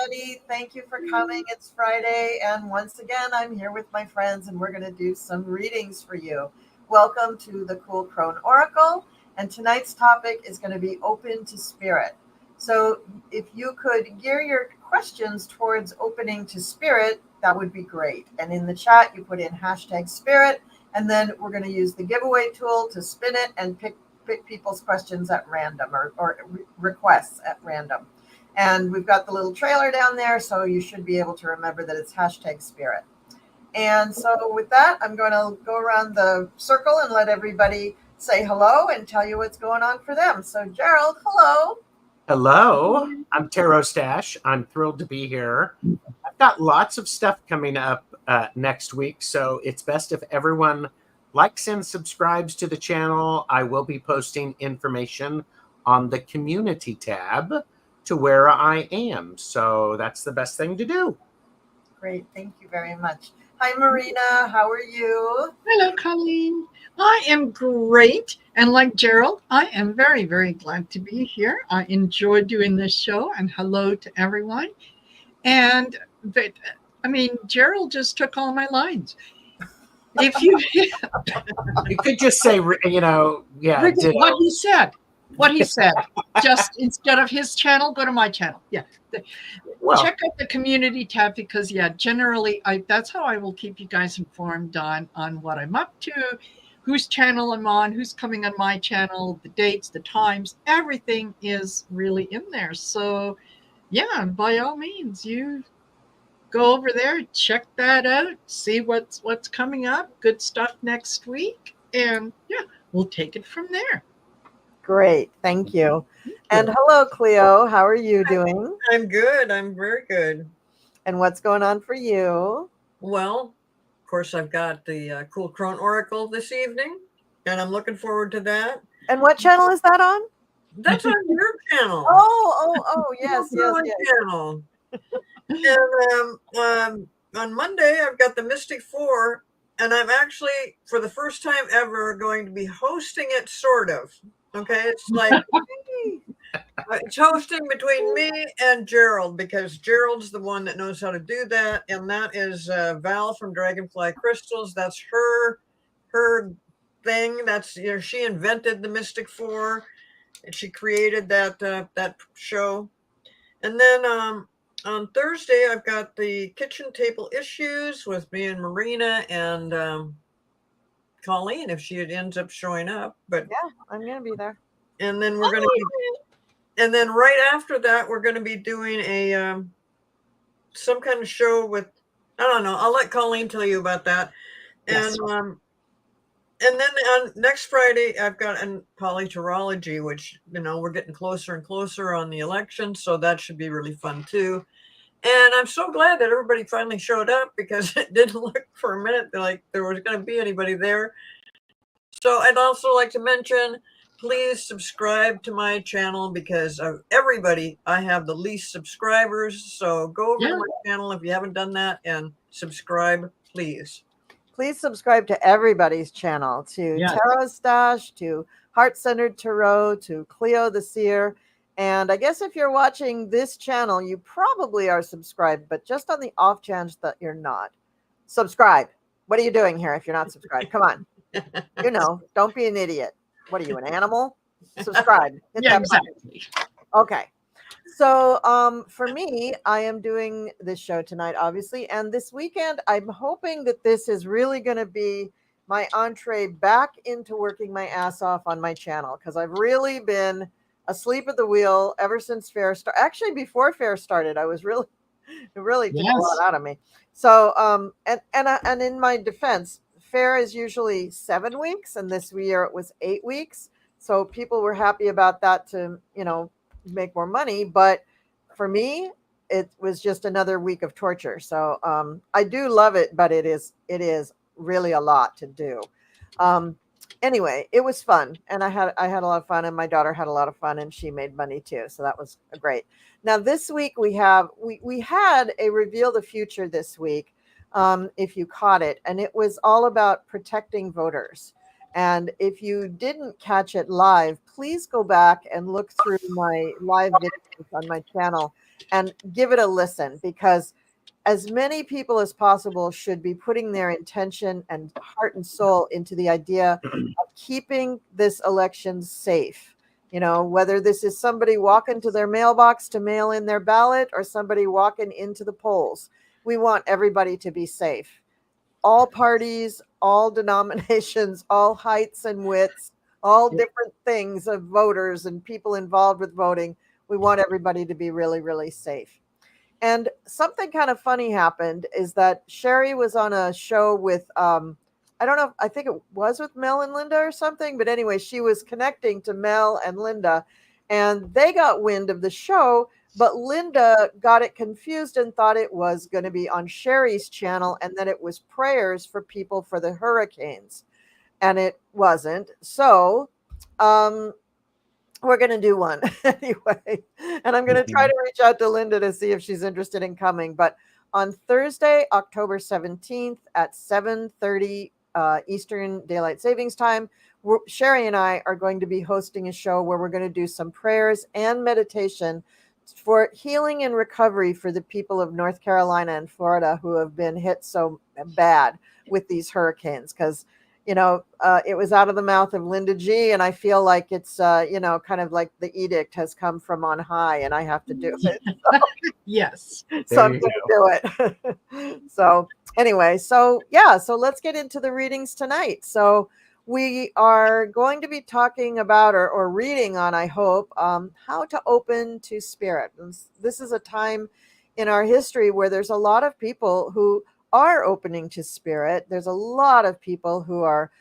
everybody. Thank you for coming. It's Friday, and once again, I'm here with my friends, and we're going to do some readings for you. Welcome to the Cool Crone Oracle, and tonight's topic is going to be open to spirit. So, if you could gear your questions towards opening to spirit, that would be great. And in the chat, you put in hashtag spirit, and then we're going to use the giveaway tool to spin it and pick people's questions at random or requests at random. And we've got the little trailer down there, so you should be able to remember that it's hashtag spirit. And so with that, I'm going to go around the circle and let everybody say hello and tell you what's going on for them. So Gerald, hello. Hello, I'm Tarot Stash. I'm thrilled to be here. I've got lots of stuff coming up next week, so it's best if everyone likes and subscribes to the channel. I will be posting information on the community tab to where I am. So that's the best thing to do. Great. Thank you very much. Hi, Marina. How are you? Hello, Colleen. I am great. And like Gerald, I am very, very glad to be here. I enjoy doing this show, and hello to everyone. And Gerald just took all my lines. If you could just say, what he said, just instead of his channel, go to my channel. Yeah. Check out the community tab because generally that's how I will keep you guys informed on what I'm up to, whose channel I'm on, who's coming on my channel, the dates, the times, everything is really in there. So by all means, you go over there, check that out, see what's coming up, good stuff next week, and we'll take it from there. Great, thank you. And hello, Cleo. How are you doing? I'm good. I'm very good. And what's going on for you? Well, of course, I've got the Cool Crone Oracle this evening, and I'm looking forward to that. And what channel is that on? That's on your channel. Yes. Channel. And on Monday, I've got the Mystic Four, and I'm actually, for the first time ever, going to be hosting it, sort of. Okay, it's like it's hosting between me and Gerald, because Gerald's the one that knows how to do that, and that is Val from Dragonfly Crystals. That's her thing. That's she invented the Mystic Four, and she created that show. And then on Thursday, I've got the Kitchen Table Issues with me and Marina and Colleen, if she ends up showing up. But yeah, I'm gonna be there. And then we're gonna be, and then right after that, we're gonna be doing a some kind of show with, I don't know. I'll let Colleen tell you about that. Yes. And then on next Friday, I've got a polyterology, which we're getting closer and closer on the election, so that should be really fun too. And I'm so glad that everybody finally showed up, because it didn't look for a minute like there was going to be anybody there. So I'd also like to mention, please subscribe to my channel, because of everybody, I have the least subscribers. So go over to my channel if you haven't done that and subscribe, please. Please subscribe to everybody's channel, to Tarot Stash, to Heart Centered Tarot, to Cleo the Seer. And I guess if you're watching this channel, you probably are subscribed, but just on the off chance that you're not, subscribe. What are you doing here if you're not subscribed? Come on. Don't be an idiot. What are you, an animal? Subscribe. Hit that button. Okay. So for me, I am doing this show tonight, obviously. And this weekend, I'm hoping that this is really going to be my entree back into working my ass off on my channel, because I've really been asleep at the wheel ever since fair started. Actually, before fair started, I was really took a lot out of me. So and in my defense, fair is usually 7 weeks, and this year it was 8 weeks. So people were happy about that to make more money, but for me, it was just another week of torture. So I do love it, but it is really a lot to do. Anyway, it was fun, and I had a lot of fun, and my daughter had a lot of fun, and she made money too. So that was great. Now this week we had a Reveal the Future this week, if you caught it, and it was all about protecting voters. And if you didn't catch it live, please go back and look through my live videos on my channel. and give it a listen, because as many people as possible should be putting their intention and heart and soul into the idea of keeping this election safe. You know, whether this is somebody walking to their mailbox to mail in their ballot or somebody walking into the polls, we want everybody to be safe. All parties, all denominations, all heights and widths, all different things of voters and people involved with voting. We want everybody to be really, really safe. And something kind of funny happened is that Sherry was on a show with, I don't know, I think it was with Mel and Linda or something, but anyway, she was connecting to Mel and Linda, and they got wind of the show, but Linda got it confused and thought it was going to be on Sherry's channel and that it was prayers for people for the hurricanes, and it wasn't. So, we're going to do one anyway. And I'm going to try to reach out to Linda to see if she's interested in coming. But on Thursday, October 17th at 7:30 Eastern Daylight Savings Time, Sherry and I are going to be hosting a show where we're going to do some prayers and meditation for healing and recovery for the people of North Carolina and Florida who have been hit so bad with these hurricanes. Because it was out of the mouth of Linda G, and I feel like it's, kind of like the edict has come from on high, and I have to do it. So, yes. So I'm going to do it. So anyway, so let's get into the readings tonight. So we are going to be talking about or reading on, I hope, how to open to spirit. And this is a time in our history where there's a lot of people who are opening to spirit. There's a lot of people who are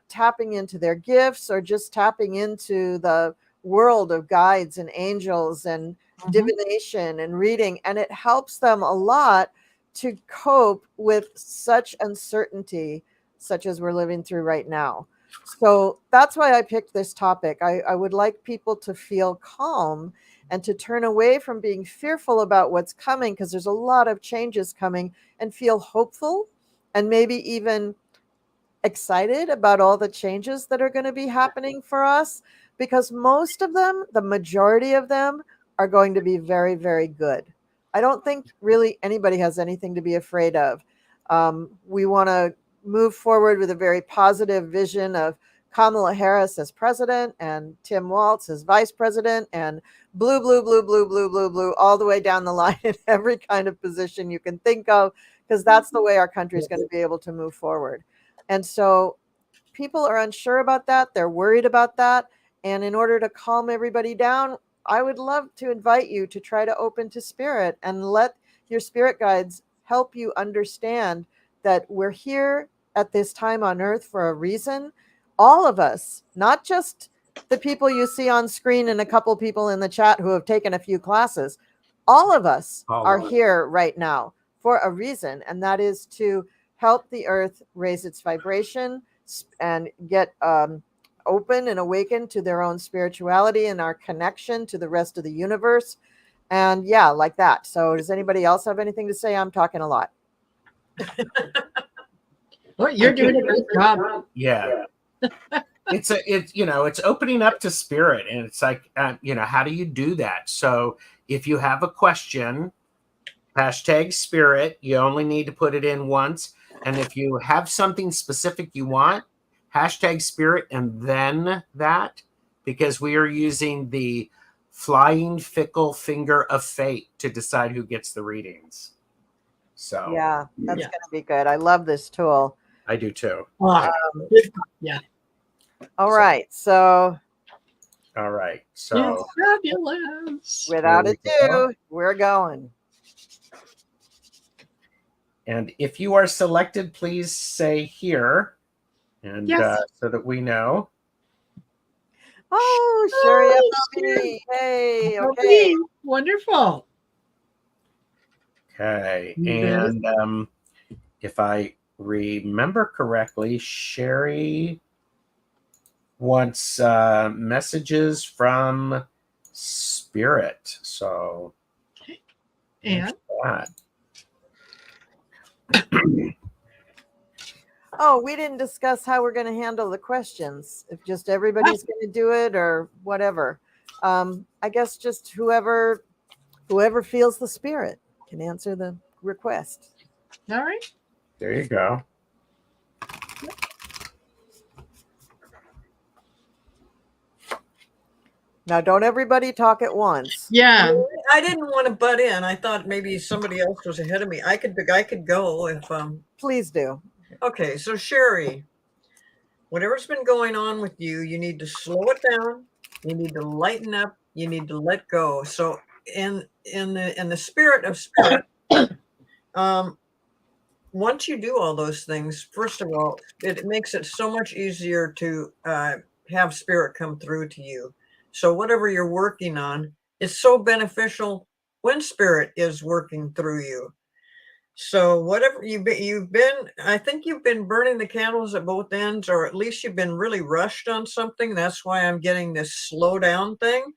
tapping into their gifts or just tapping into the world of guides and angels and divination and reading, and it helps them a lot to cope with such uncertainty such as we're living through right now. So that's why I picked this topic. I would like people to feel calm and to turn away from being fearful about what's coming, because there's a lot of changes coming, and feel hopeful and maybe even excited about all the changes that are going to be happening for us, because most of them, the majority of them, are going to be very, very good. I don't think really anybody has anything to be afraid of. We want to move forward with a very positive vision of Kamala Harris as president and Tim Walz as vice president, and blue, blue, blue, blue, blue, blue, blue, all the way down the line in every kind of position you can think of, because that's the way our country is going to be able to move forward. And so people are unsure about that. They're worried about that. And in order to calm everybody down, I would love to invite you to try to open to spirit and let your spirit guides help you understand that we're here at this time on earth for a reason. All of us, not just the people you see on screen and a couple people in the chat who have taken a few classes, all of us are here right now for a reason, and that is to help the earth raise its vibration and get open and awakened to their own spirituality and our connection to the rest of the universe. And yeah, like that. So does anybody else have anything to say? I'm talking a lot. Well, you're doing a great job. Yeah. It's opening up to spirit, and it's like, how do you do that? So if you have a question, hashtag spirit, you only need to put it in once. And if you have something specific you want, hashtag spirit and then that, because we are using the flying fickle finger of fate to decide who gets the readings. So yeah, that's going to be good. I love this tool. I do too. Yeah. All right. So fabulous. Without ado, we're going. And if you are selected, please say here, and so that we know. Oh, Sherry, hey, okay, wonderful. Okay, and if I remember correctly, Sherry wants messages from spirit. So, and that. Oh, we didn't discuss how we're going to handle the questions. If just everybody's going to do it or whatever. I guess just whoever Whoever feels the spirit can answer the request. All right. There you go. Now, don't everybody talk at once. Yeah. I didn't want to butt in. I thought maybe somebody else was ahead of me. I could go if Please do. Okay, so Sherry, whatever's been going on with you, you need to slow it down. You need to lighten up. You need to let go. So in the spirit of spirit, once you do all those things, first of all, it makes it so much easier to have spirit come through to you. So whatever you're working on is so beneficial when spirit is working through you. So whatever you've been, I think you've been burning the candles at both ends, or at least you've been really rushed on something. That's why I'm getting this slow down thing.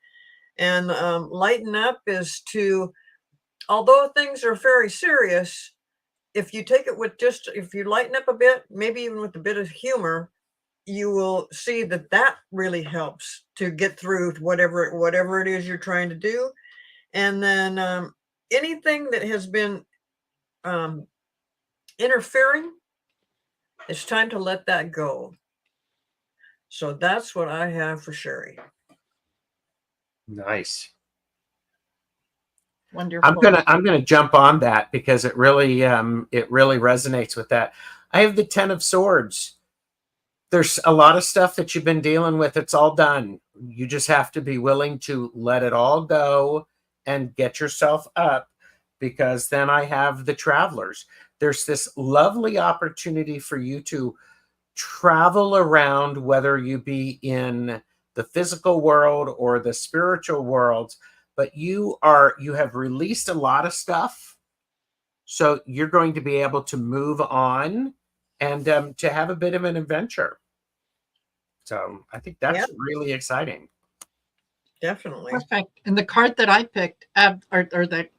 And lighten up is to, although things are very serious, if you take it with if you lighten up a bit, maybe even with a bit of humor, you will see that that really helps to get through whatever it is you're trying to do. And then anything that has been interfering, it's time to let that go. So that's what I have for Sherry. Nice. Wonderful. I'm gonna jump on that because it really resonates with that. I have the 10 of Swords. There's a lot of stuff that you've been dealing with. It's all done. You just have to be willing to let it all go and get yourself up, because then I have the Travelers. There's this lovely opportunity for you to travel around, whether you be in the physical world or the spiritual world, but you have released a lot of stuff. So you're going to be able to move on and to have a bit of an adventure. So I think that's really exciting. Definitely. Perfect. And the card that I picked, or that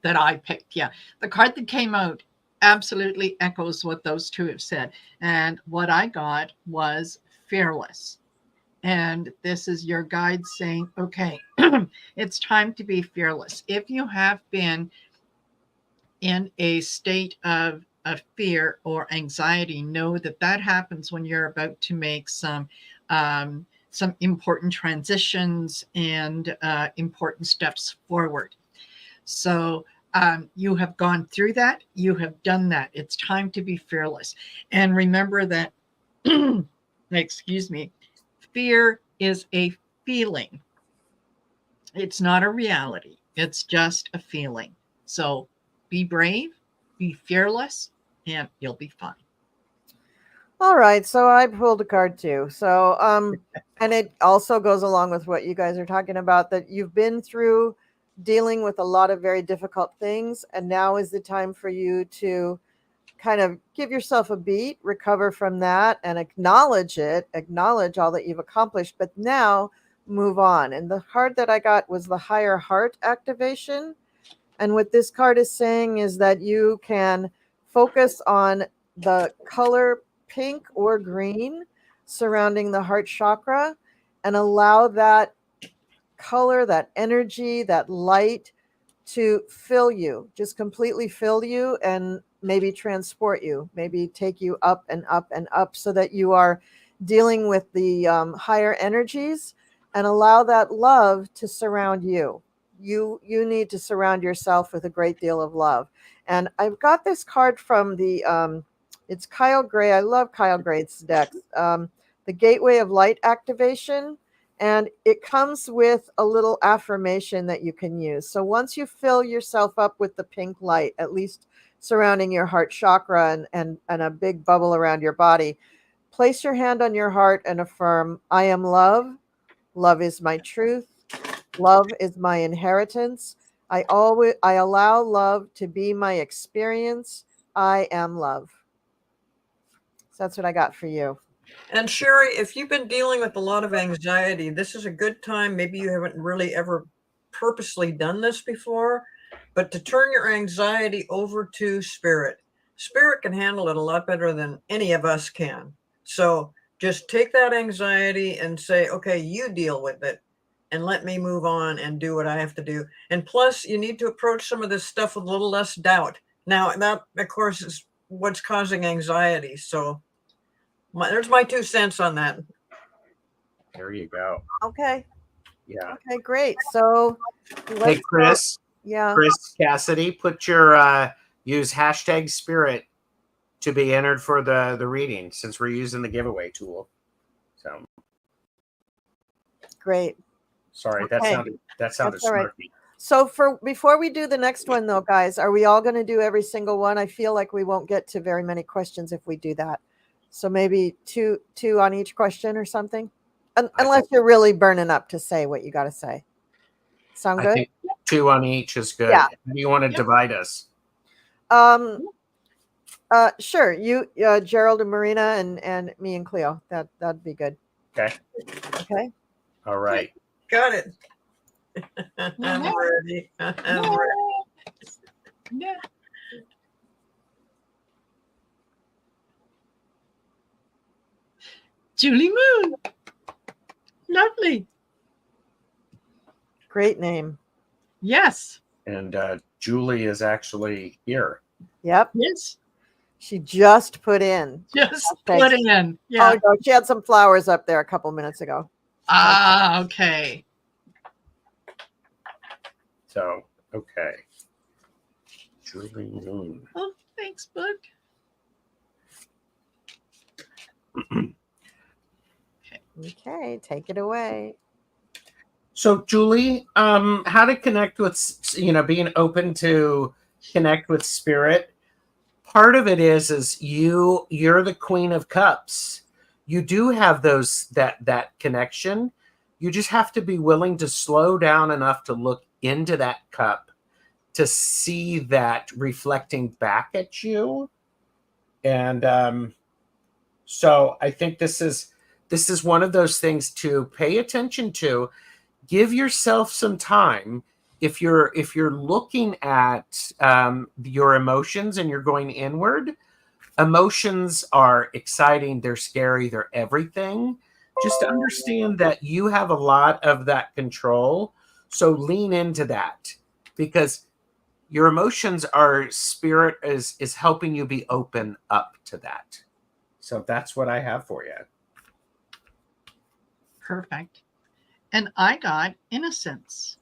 I picked, the card that came out absolutely echoes what those two have said. And what I got was fearless. And this is your guide saying, okay, it's time to be fearless. If you have been in a state of fear or anxiety, know that that happens when you're about to make some important transitions and important steps forward. So you have gone through that. You have done that. It's time to be fearless. And remember that, excuse me, fear is a feeling. It's not a reality. It's just a feeling. So be brave, be fearless, and you'll be fine. All right, so I pulled a card too. So and it also goes along with what you guys are talking about, that you've been through dealing with a lot of very difficult things, and now is the time for you to kind of give yourself a beat, recover from that, and acknowledge all that you've accomplished, but now move on. And the card that I got was the higher heart activation. And what this card is saying is that you can focus on the color pink or green surrounding the heart chakra and allow that color, that energy, that light to fill you, just completely fill you, and maybe transport you, maybe take you up and up and up, so that you are dealing with the higher energies, and allow that love to surround you. You need to surround yourself with a great deal of love. And I've got this card from the it's Kyle Gray. I love Kyle Gray's deck. The Gateway of Light activation. And it comes with a little affirmation that you can use. So once you fill yourself up with the pink light, at least surrounding your heart chakra and a big bubble around your body, place your hand on your heart and affirm, I am love. Love is my truth. Love is my inheritance. I allow love to be my experience. I am love. So that's what I got for you. And Sherry, if you've been dealing with a lot of anxiety, this is a good time. Maybe you haven't really ever purposely done this before, but to turn your anxiety over to spirit. Spirit can handle it a lot better than any of us can. So just take that anxiety and say, okay, you deal with it. and let me move on and do what I have to do. And plus, you need to approach some of this stuff with a little less doubt. Now, that, of course, is what's causing anxiety. So there's my 2 cents on that. There you go. Okay. Yeah. Okay, great. So Hey, Chris. Yeah. Chris Cassidy, put your use hashtag spirit to be entered for the reading, since we're using the giveaway tool. So great. Sorry, okay. that sounded snarky. Right. So before we do the next one though, guys, are we all going to do every single one? I feel like we won't get to very many questions if we do that. So maybe two on each question or something. Unless you're really burning up to say what you got to say. Sound good? I think 2 on each is good. Yeah. How do you want to divide us? Sure. You, Gerald and Marina, and me and Cleo. That'd be good. Okay. Okay. All right. Got it. I'm ready. I'm ready. Yeah. Julie Moon. Lovely. Great name. Yes. And Julie is actually here. Yep. Yes. She just put in. Put in. Yeah. Oh, no, she had some flowers up there a couple minutes ago. Ah, okay. So, okay. Julie Moon. Oh, thanks, book. Okay, take it away. So, Julie, how to connect with, being open to connect with spirit. Part of it is you're the Queen of Cups. You do have that connection. You just have to be willing to slow down enough to look into that cup to see that reflecting back at you. And so I think this is one of those things to pay attention to. Give yourself some time. If you're looking at your emotions and you're going inward, emotions are exciting, they're scary, they're everything. Just understand that you have a lot of that control. So lean into that, because your emotions are spirit is helping you be open up to that. So that's what I have for you. Perfect. And I got innocence.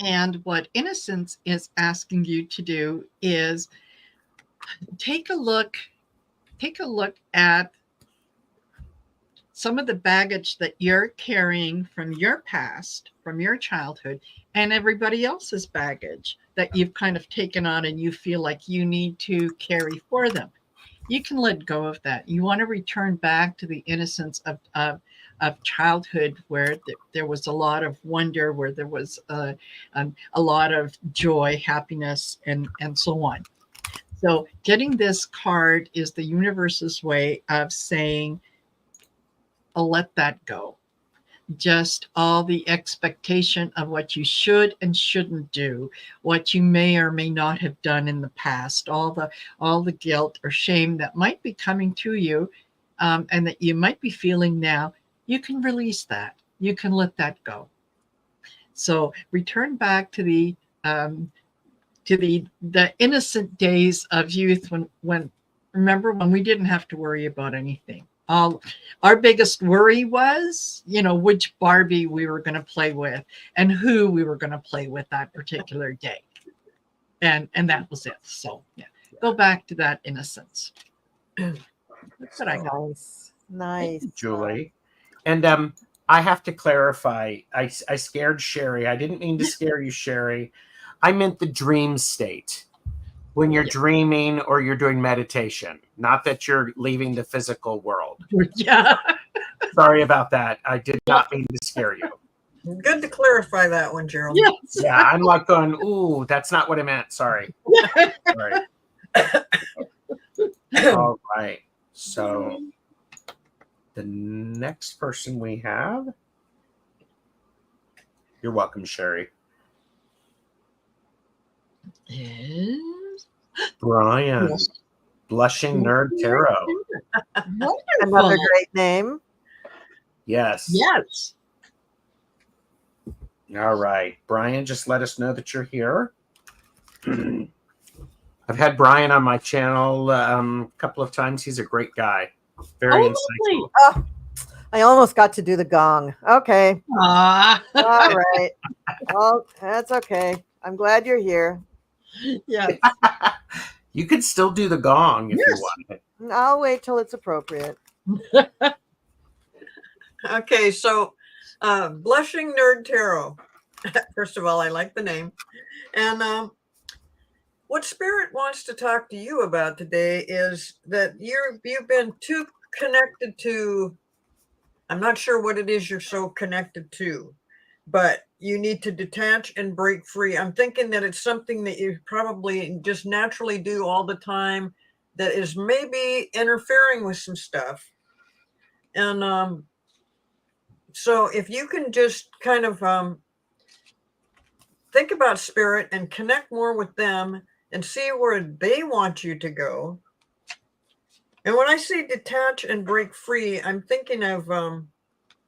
And what innocence is asking you to do is take a look at some of the baggage that you're carrying from your past, from your childhood, and everybody else's baggage that you've kind of taken on and you feel like you need to carry for them. You can let go of that. You want to return back to the innocence of childhood, where there was a lot of wonder, where there was a lot of joy, happiness, and so on. So getting this card is the universe's way of saying, I'll let that go. Just all the expectation of what you should and shouldn't do, what you may or may not have done in the past, all the guilt or shame that might be coming to you, and that you might be feeling now. You can release that. You can let that go. So return back to the innocent days of youth, when remember when we didn't have to worry about anything. Our biggest worry was, which Barbie we were going to play with and who we were going to play with that particular day. And that was it. So yeah, go back to that innocence. That's what I got. Nice. Julie. And I have to clarify, I scared Sherry. I didn't mean to scare you, Sherry. I meant the dream state. When you're dreaming or you're doing meditation, not that you're leaving the physical world. Yeah. Sorry about that. I did not mean to scare you. Good to clarify that one, Gerald. Yes. Yeah, I'm like going, ooh, that's not what I meant. Sorry. Sorry. All right. So the next person we have, you're welcome, Sherry. Is Brian, yes. Blushing Nerd Tarot. Another great name. Yes. Yes. All right. Brian, just let us know that you're here. I've had Brian on my channel a couple of times. He's a great guy. Very insightful. Oh, I almost got to do the gong. Okay. Ah. All right. Well, that's okay. I'm glad you're here. Yeah. You could still do the gong if you want. I'll wait till it's appropriate. Okay, so Blushing Nerd Tarot. First of all, I like the name. And what Spirit wants to talk to you about today is that you've been too connected to, I'm not sure what it is you're so connected to, but you need to detach and break free. I'm thinking that it's something that you probably just naturally do all the time that is maybe interfering with some stuff. And so if you can just kind of think about Spirit and connect more with them and see where they want you to go. And when I say detach and break free, I'm thinking of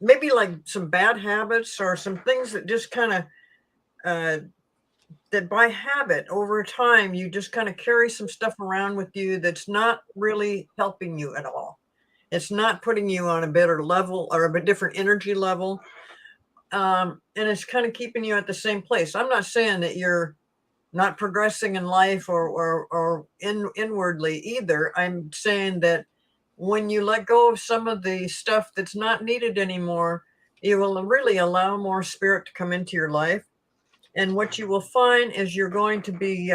maybe like some bad habits or some things that just kind of that by habit over time you just kind of carry some stuff around with you that's not really helping you at all. It's not putting you on a better level or a different energy level. And it's kind of keeping you at the same place. I'm not saying that you're not progressing in life or inwardly either. I'm saying that when you let go of some of the stuff that's not needed anymore, you will really allow more Spirit to come into your life. And what you will find is you're going to be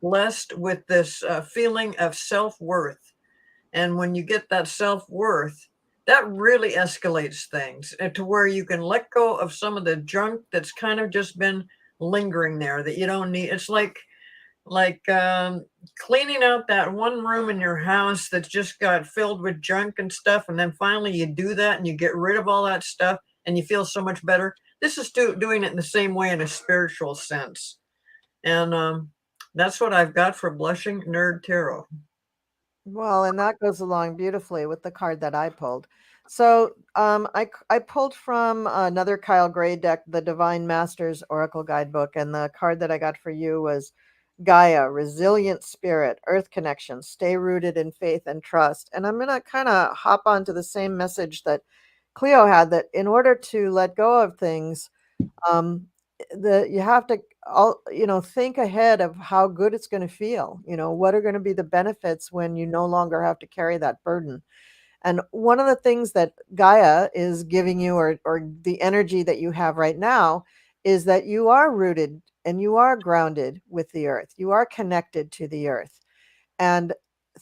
blessed with this feeling of self-worth. And when you get that self-worth, that really escalates things to where you can let go of some of the junk that's kind of just been lingering there that you don't need. It's like cleaning out that one room in your house that's just got filled with junk and stuff, and then finally you do that and you get rid of all that stuff and you feel so much better. This is doing it in the same way in a spiritual sense. And that's what I've got for Blushing Nerd Tarot. Well, and that goes along beautifully with the card that I pulled. So I pulled from another Kyle Gray deck, the Divine Masters Oracle Guidebook, and the card that I got for you was Gaia, Resilient Spirit, Earth Connection, Stay Rooted in Faith and Trust. And I'm going to kind of hop onto the same message that Cleo had, that in order to let go of things, you have to think ahead of how good it's going to feel. What are going to be the benefits when you no longer have to carry that burden. And one of the things that Gaia is giving you, or the energy that you have right now, is that you are rooted and you are grounded with the earth. You are connected to the earth. And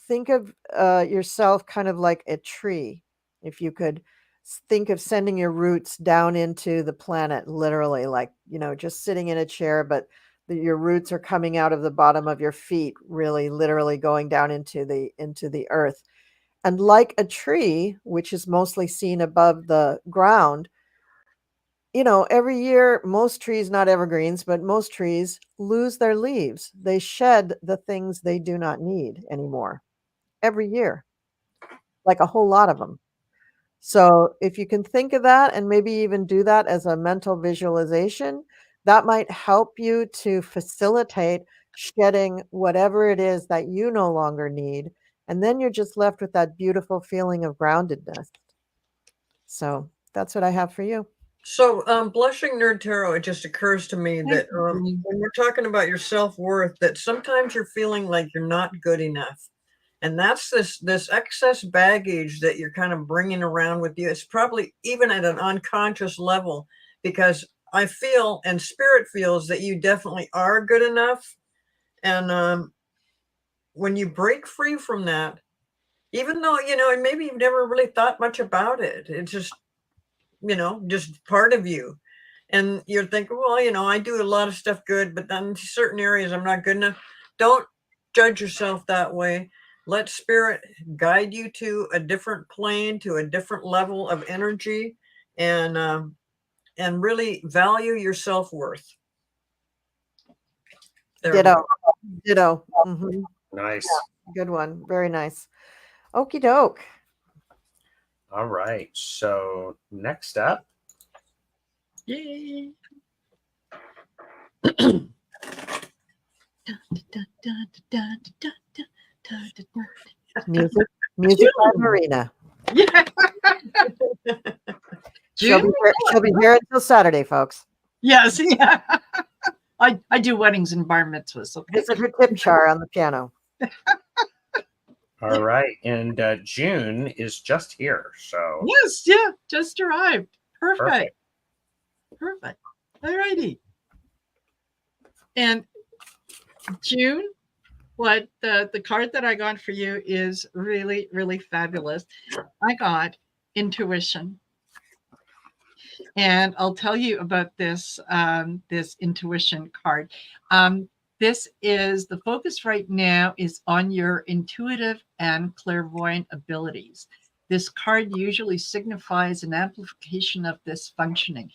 think of yourself kind of like a tree. If you could think of sending your roots down into the planet, literally, like, just sitting in a chair, but your roots are coming out of the bottom of your feet, really literally going down into the earth. And like a tree, which is mostly seen above the ground, every year, most trees, not evergreens, but most trees lose their leaves. They shed the things they do not need anymore every year, like a whole lot of them. So if you can think of that and maybe even do that as a mental visualization, that might help you to facilitate shedding whatever it is that you no longer need. And then you're just left with that beautiful feeling of groundedness. So that's what I have for you. So, Blushing Nerd Tarot, it just occurs to me that when we're talking about your self-worth, that sometimes you're feeling like you're not good enough. And that's this excess baggage that you're kind of bringing around with you. It's probably even at an unconscious level, because I feel, and Spirit feels, that you definitely are good enough. And when you break free from that, even though, and maybe you've never really thought much about it, it's just, just part of you. And you're thinking, well, I do a lot of stuff good, but then in certain areas I'm not good enough. Don't judge yourself that way. Let Spirit guide you to a different plane, to a different level of energy, and really value your self-worth. Ditto. Mm-hmm. Nice. Yeah, good one. Very nice. Okie doke. All right. So next up. Yay. Music by Marina. Yeah. She'll be here until Saturday, folks. Yes, yeah. I do weddings and bar mitzvahs. Okay. Visit her tip jar on the piano. All right. And June is just here. So yes, yeah, just arrived. Perfect. Perfect. All righty. And June, what the card that I got for you is really, really fabulous. I got intuition. And I'll tell you about this this intuition card. This is the focus right now is on your intuitive and clairvoyant abilities. This card usually signifies an amplification of this functioning.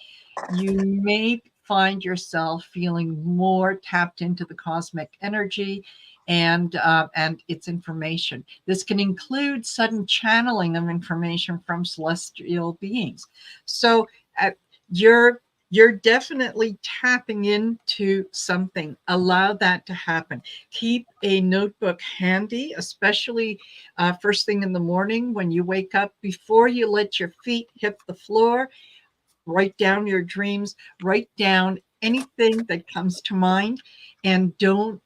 You may find yourself feeling more tapped into the cosmic energy and its information. This can include sudden channeling of information from celestial beings. So you're definitely tapping into something. Allow that to happen. Keep a notebook handy, especially first thing in the morning when you wake up. Before you let your feet hit the floor, write down your dreams. Write down anything that comes to mind, and don't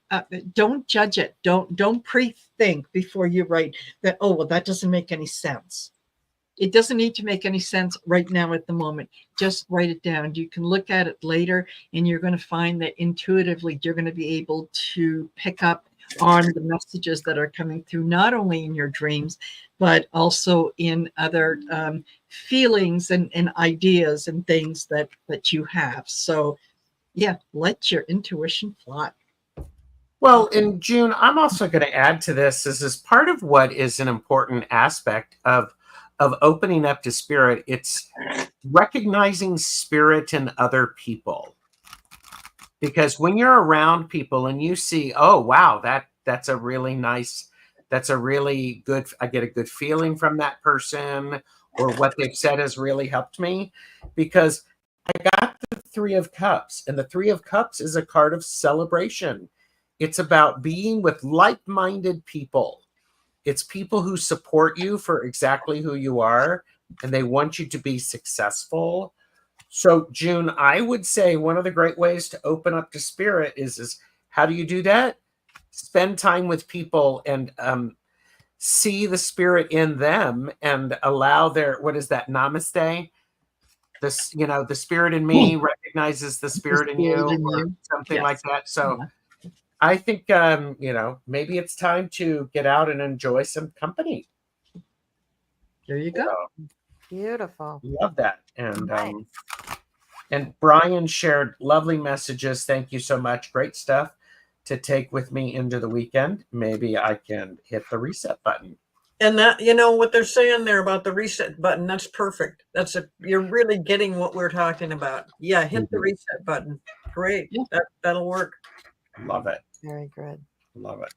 judge it. Don't pre-think before you write that. Oh well, that doesn't make any sense. It doesn't need to make any sense right now at the moment. Just write it down. You can look at it later, and you're going to find that intuitively you're going to be able to pick up on the messages that are coming through, not only in your dreams, but also in other feelings and ideas and things that you have. So, yeah, let your intuition fly. well, in June, I'm also going to add to this is part of what is an important aspect of opening up to spirit. It's recognizing spirit in other people, because when you're around people and you see, oh wow, that's a really nice, that's a really good, I get a good feeling from that person, or what they've said has really helped me, because I got the Three of Cups, and the Three of Cups is a card of celebration. It's about being with like-minded people. It's people who support you for exactly who you are, and they want you to be successful. So, June, I would say one of the great ways to open up to spirit is how do you do that? Spend time with people and see the spirit in them, and allow their, what is that, namaste? This, the spirit in me recognizes the spirit in you, or something Yes. like that. So I think, maybe it's time to get out and enjoy some company. There you go. Beautiful. Love that. And Nice. and Brian shared lovely messages. Thank you so much. Great stuff to take with me into the weekend. Maybe I can hit the reset button. And that, what they're saying there about the reset button, that's perfect. You're really getting what we're talking about. Yeah, hit the reset button. Great. Yeah. That'll work. Love it. Very good. Love it.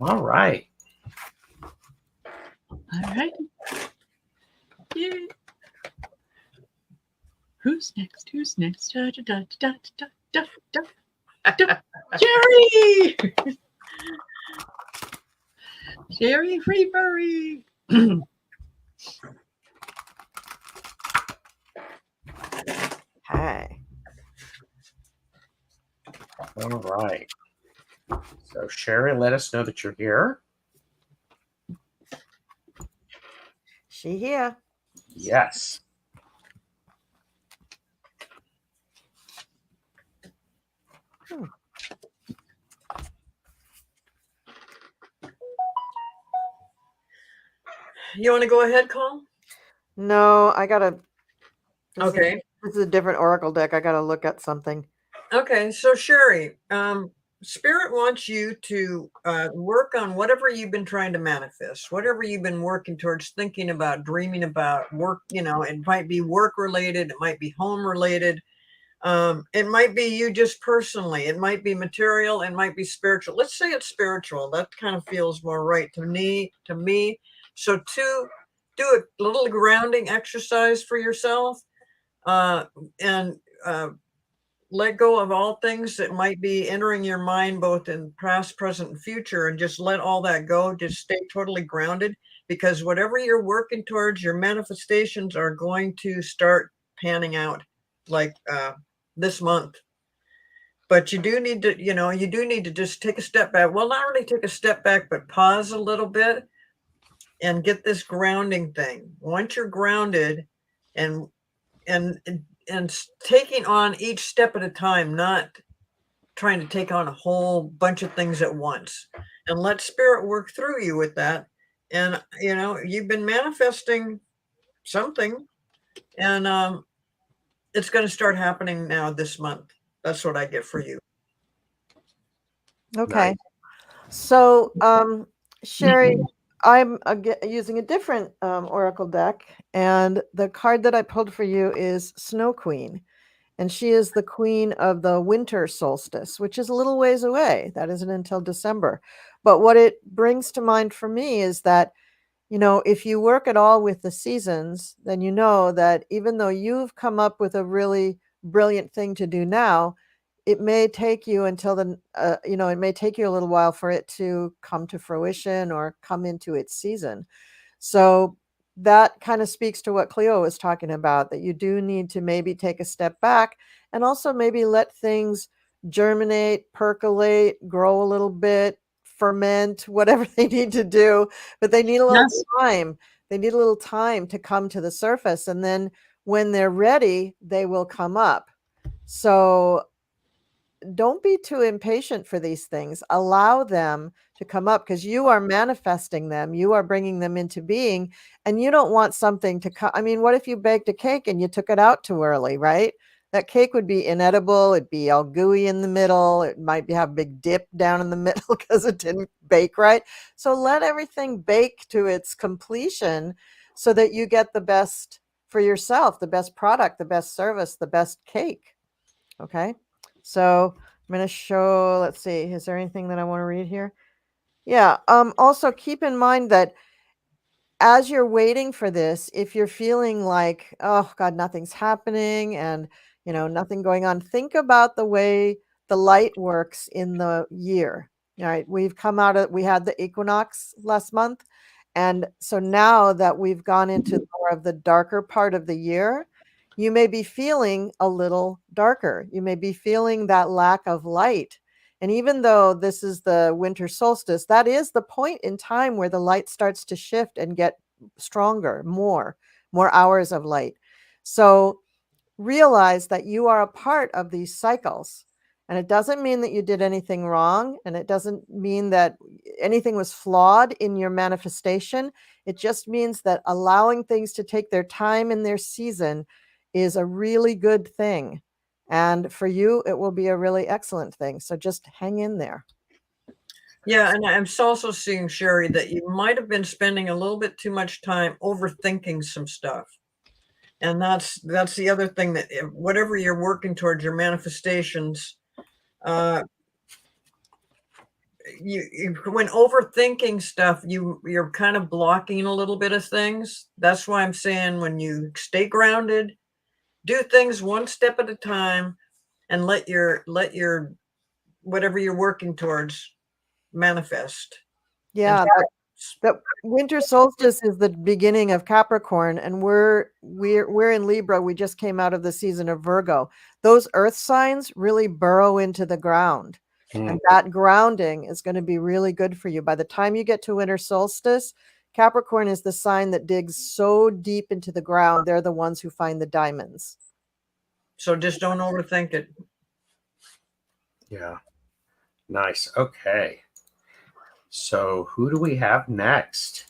All right. All right. Yeah. Who's next? Who's next? Da, da, da, da, da, da, da. Jerry! Jerry Freeberry. Hi. All right. So Sherry, let us know that you're here. She here. Yes. You want to go ahead, Cole? No, I gotta. Okay. This is a different oracle deck. I gotta look at something. Okay, so Sherry, Spirit wants you to work on whatever you've been trying to manifest, whatever you've been working towards, thinking about, dreaming about, work. It might be work related, it might be home related, it might be you just personally, it might be material, it might be spiritual. Let's say it's spiritual. That kind of feels more right to me. So to do a little grounding exercise for yourself, and let go of all things that might be entering your mind, both in past, present, and future, and just let all that go. Just stay totally grounded, because whatever you're working towards, your manifestations are going to start panning out like this month. But you do need to, you do need to just take a step back. Well, not really take a step back, but pause a little bit and get this grounding thing. Once you're grounded and taking on each step at a time, not trying to take on a whole bunch of things at once, and let spirit work through you with that. And, you've been manifesting something, and it's going to start happening now this month. That's what I get for you. Okay. Nice. So, Sherry, I'm using a different oracle deck, and the card that I pulled for you is Snow Queen, and she is the queen of the winter solstice, which is a little ways away. That isn't until December. But what it brings to mind for me is that, if you work at all with the seasons, then you know that even though you've come up with a really brilliant thing to do now, it may take you until it may take you a little while for it to come to fruition or come into its season. So that kind of speaks to what Cleo was talking about, that you do need to maybe take a step back and also maybe let things germinate, percolate, grow a little bit, ferment, whatever they need to do, but they need a little time. They need a little time to come to the surface. And then when they're ready, they will come up. So don't be too impatient for these things. Allow them to come up, because you are manifesting them. You are bringing them into being, and you don't want something to come. I mean, what if you baked a cake and you took it out too early, right? That cake would be inedible. It'd be all gooey in the middle. It might have a big dip down in the middle because it didn't bake right. So let everything bake to its completion so that you get the best for yourself, the best product, the best service, the best cake. Okay. So I'm going to show, let's see, is there anything that I want to read here? Yeah. Also keep in mind that as you're waiting for this, if you're feeling like, oh God, nothing's happening and, nothing going on, think about the way the light works in the year. All right. We had the equinox last month. And so now that we've gone into more of the darker part of the year, you may be feeling a little darker. You may be feeling that lack of light. And even though this is the winter solstice, that is the point in time where the light starts to shift and get stronger, more hours of light. So realize that you are a part of these cycles. And it doesn't mean that you did anything wrong. And it doesn't mean that anything was flawed in your manifestation. It just means that allowing things to take their time in their season is a really good thing. And for you, it will be a really excellent thing. So just hang in there. Yeah, and I'm also seeing, Sherry, that you might have been spending a little bit too much time overthinking some stuff. And that's the other thing, that whatever you're working towards, your manifestations, you when overthinking stuff, you're kind of blocking a little bit of things. That's why I'm saying, when you stay grounded, do things one step at a time, and let your whatever you're working towards manifest. Yeah, that winter solstice is the beginning of Capricorn, and we're in Libra. We just came out of the season of Virgo. Those earth signs really burrow into the ground. And that grounding is going to be really good for you. By the time you get to winter solstice, Capricorn is the sign that digs so deep into the ground. They're the ones who find the diamonds. So just don't overthink it. Yeah. Nice. Okay. So who do we have next?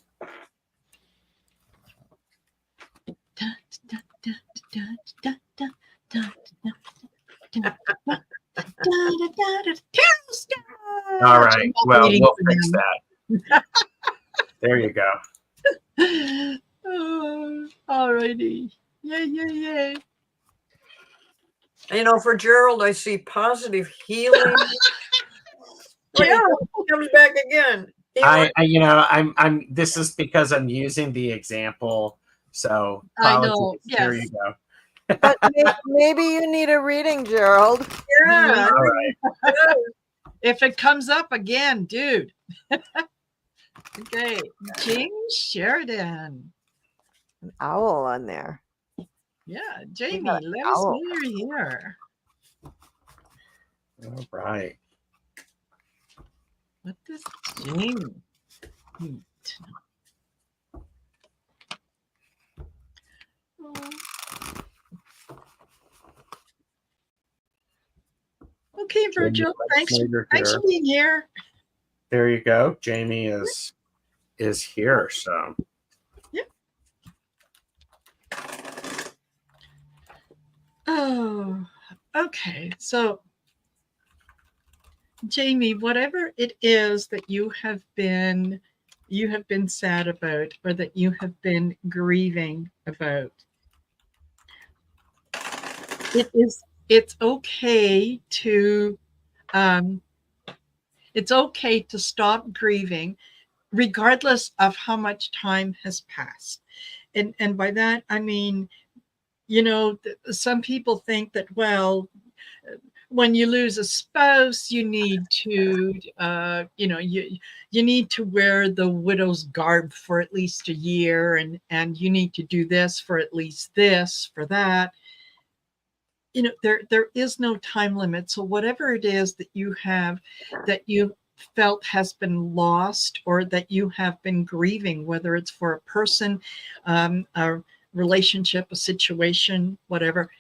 All right. Well, we'll fix that. There you go. All righty. Yay. For Gerald, I see positive healing. Gerald comes back again. I'm this is because I'm using the example. So I know. There you go. But maybe you need a reading, Gerald. Yeah. All right. If it comes up again, dude. Okay, James Sheridan. An owl on there. Yeah, Jamie, let us know you're here. All right. What does Jamie need to know? Oh. Okay, Virgil, thanks for being here. There you go. Jamie is here, so. Yep. Oh, okay. So, Jamie, whatever it is that you have been sad about, or that you have been grieving about, it's okay to stop grieving, regardless of how much time has passed. And by that I mean, some people think that, well, when you lose a spouse, you need to you need to wear the widow's garb for at least a year, and you need to do this for at least this for that. There is no time limit. So whatever it is that you felt has been lost, or that you have been grieving, whether it's for a person, a relationship, a situation, whatever,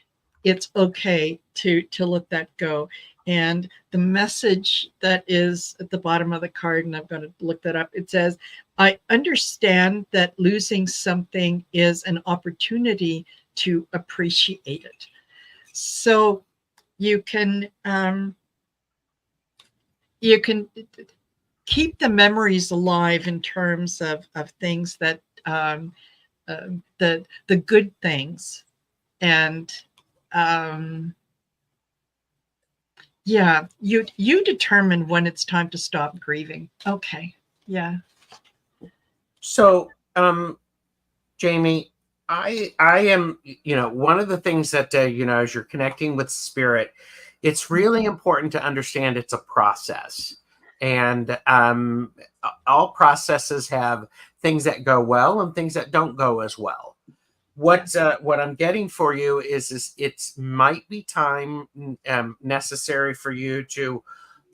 it's okay to let that go. And the message that is at the bottom of the card, and I'm going to look that up, it says, I understand that losing something is an opportunity to appreciate it. So you can keep the memories alive in terms of things that the good things, and yeah, you determine when it's time to stop grieving. Okay. Yeah. So, Jamie, I am, one of the things that, as you're connecting with spirit, it's really important to understand it's a process. And all processes have things that go well and things that don't go as well. What I'm getting for you is it might be time necessary for you to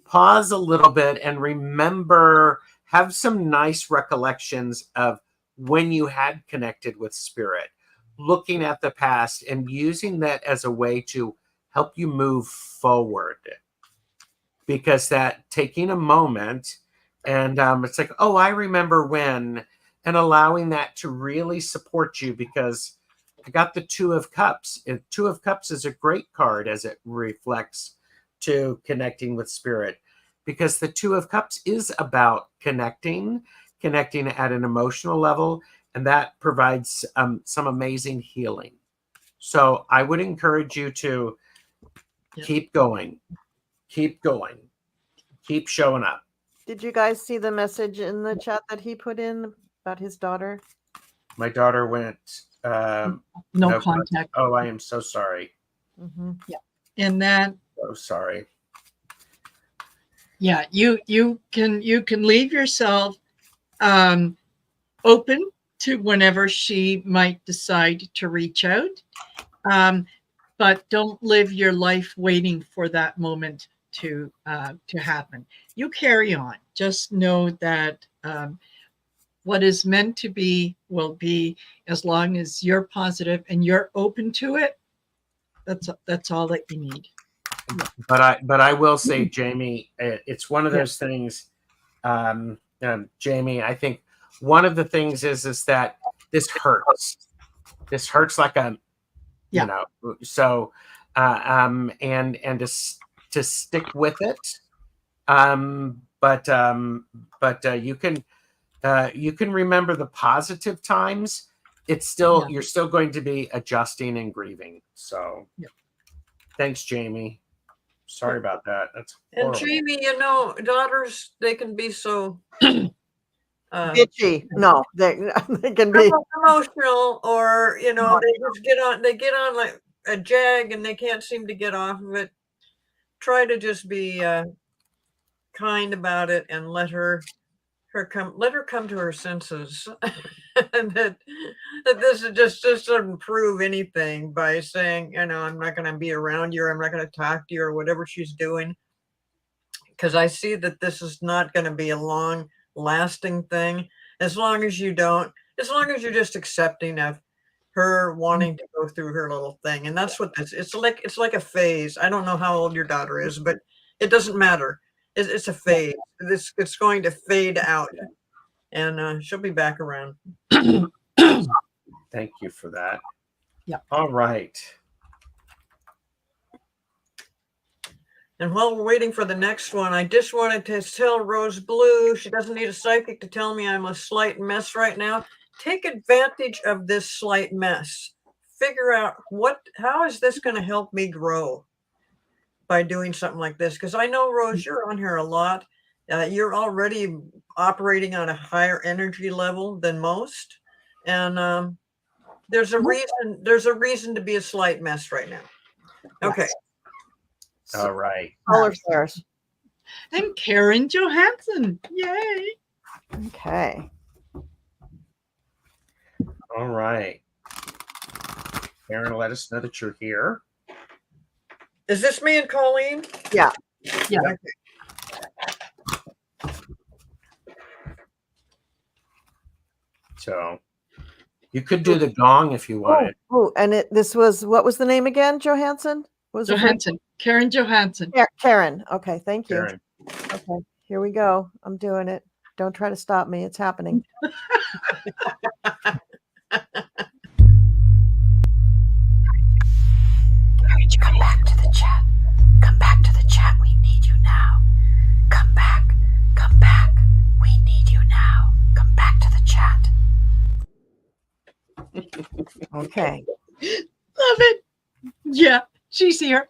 pause a little bit and remember, have some nice recollections of when you had connected with spirit, looking at the past and using that as a way to help you move forward. Because that taking a moment and it's like, oh, I remember when, and allowing that to really support you, because I got the Two of Cups. And Two of Cups is a great card as it reflects to connecting with spirit, because the Two of Cups is about connecting at an emotional level, and that provides some amazing healing. So I would encourage you to keep going, keep showing up. Did you guys see the message in the chat that he put in about his daughter? My daughter went no contact. Oh, I am so sorry. Mm-hmm. Yeah. And that, so sorry. Yeah, you can leave yourself open to whenever she might decide to reach out, but don't live your life waiting for that moment to happen. You carry on. Just know that what is meant to be will be, as long as you're positive and you're open to it. That's all that you need. But I will say, Jamie, it's one of those things. Jamie, I think one of the things is that this hurts. This hurts like a, so, and to stick with it. But you can remember the positive times. It's still, you're still going to be adjusting and grieving. So thanks, Jamie. Sorry about that. That's horrible. And Jamie, daughters, they can be so bitchy. No, they can be emotional, or they just get on like a jag and they can't seem to get off of it, try to just be kind about it and let her come to her senses. And that this just doesn't prove anything by saying, I'm not going to be around you, or I'm not going to talk to you, or whatever she's doing. Because I see that this is not going to be a long lasting thing. As long as you're just accepting of her wanting to go through her little thing. And that's what it's like a phase. I don't know how old your daughter is, but it doesn't matter. It's a phase. It's going to fade out, and she'll be back around. Thank you for that. Yeah. All right. And while we're waiting for the next one, I just wanted to tell Rose Blue, she doesn't need a psychic to tell me I'm a slight mess right now. Take advantage of this slight mess. Figure out how is this going to help me grow by doing something like this? Because I know, Rose, you're on here a lot. You're already operating on a higher energy level than most. And there's a reason to be a slight mess right now. Okay. Yes. All right. Color flares. And Karen Johansson. Yay. Okay. All right. Karen, let us know that you're here. Is this me and Colleen? Yeah. Yeah. Okay. So you could do the gong if you wanted. Oh, and what was the name again, Johansson? Johansson. Karen Johansson. Karen. Okay, thank you. Karen. Okay, here we go. I'm doing it. Don't try to stop me. It's happening. Come back to the chat. Come back to the chat. We need you now. Come back. Come back. We need you now. Come back to the chat. Okay. Love it. Yeah, she's here.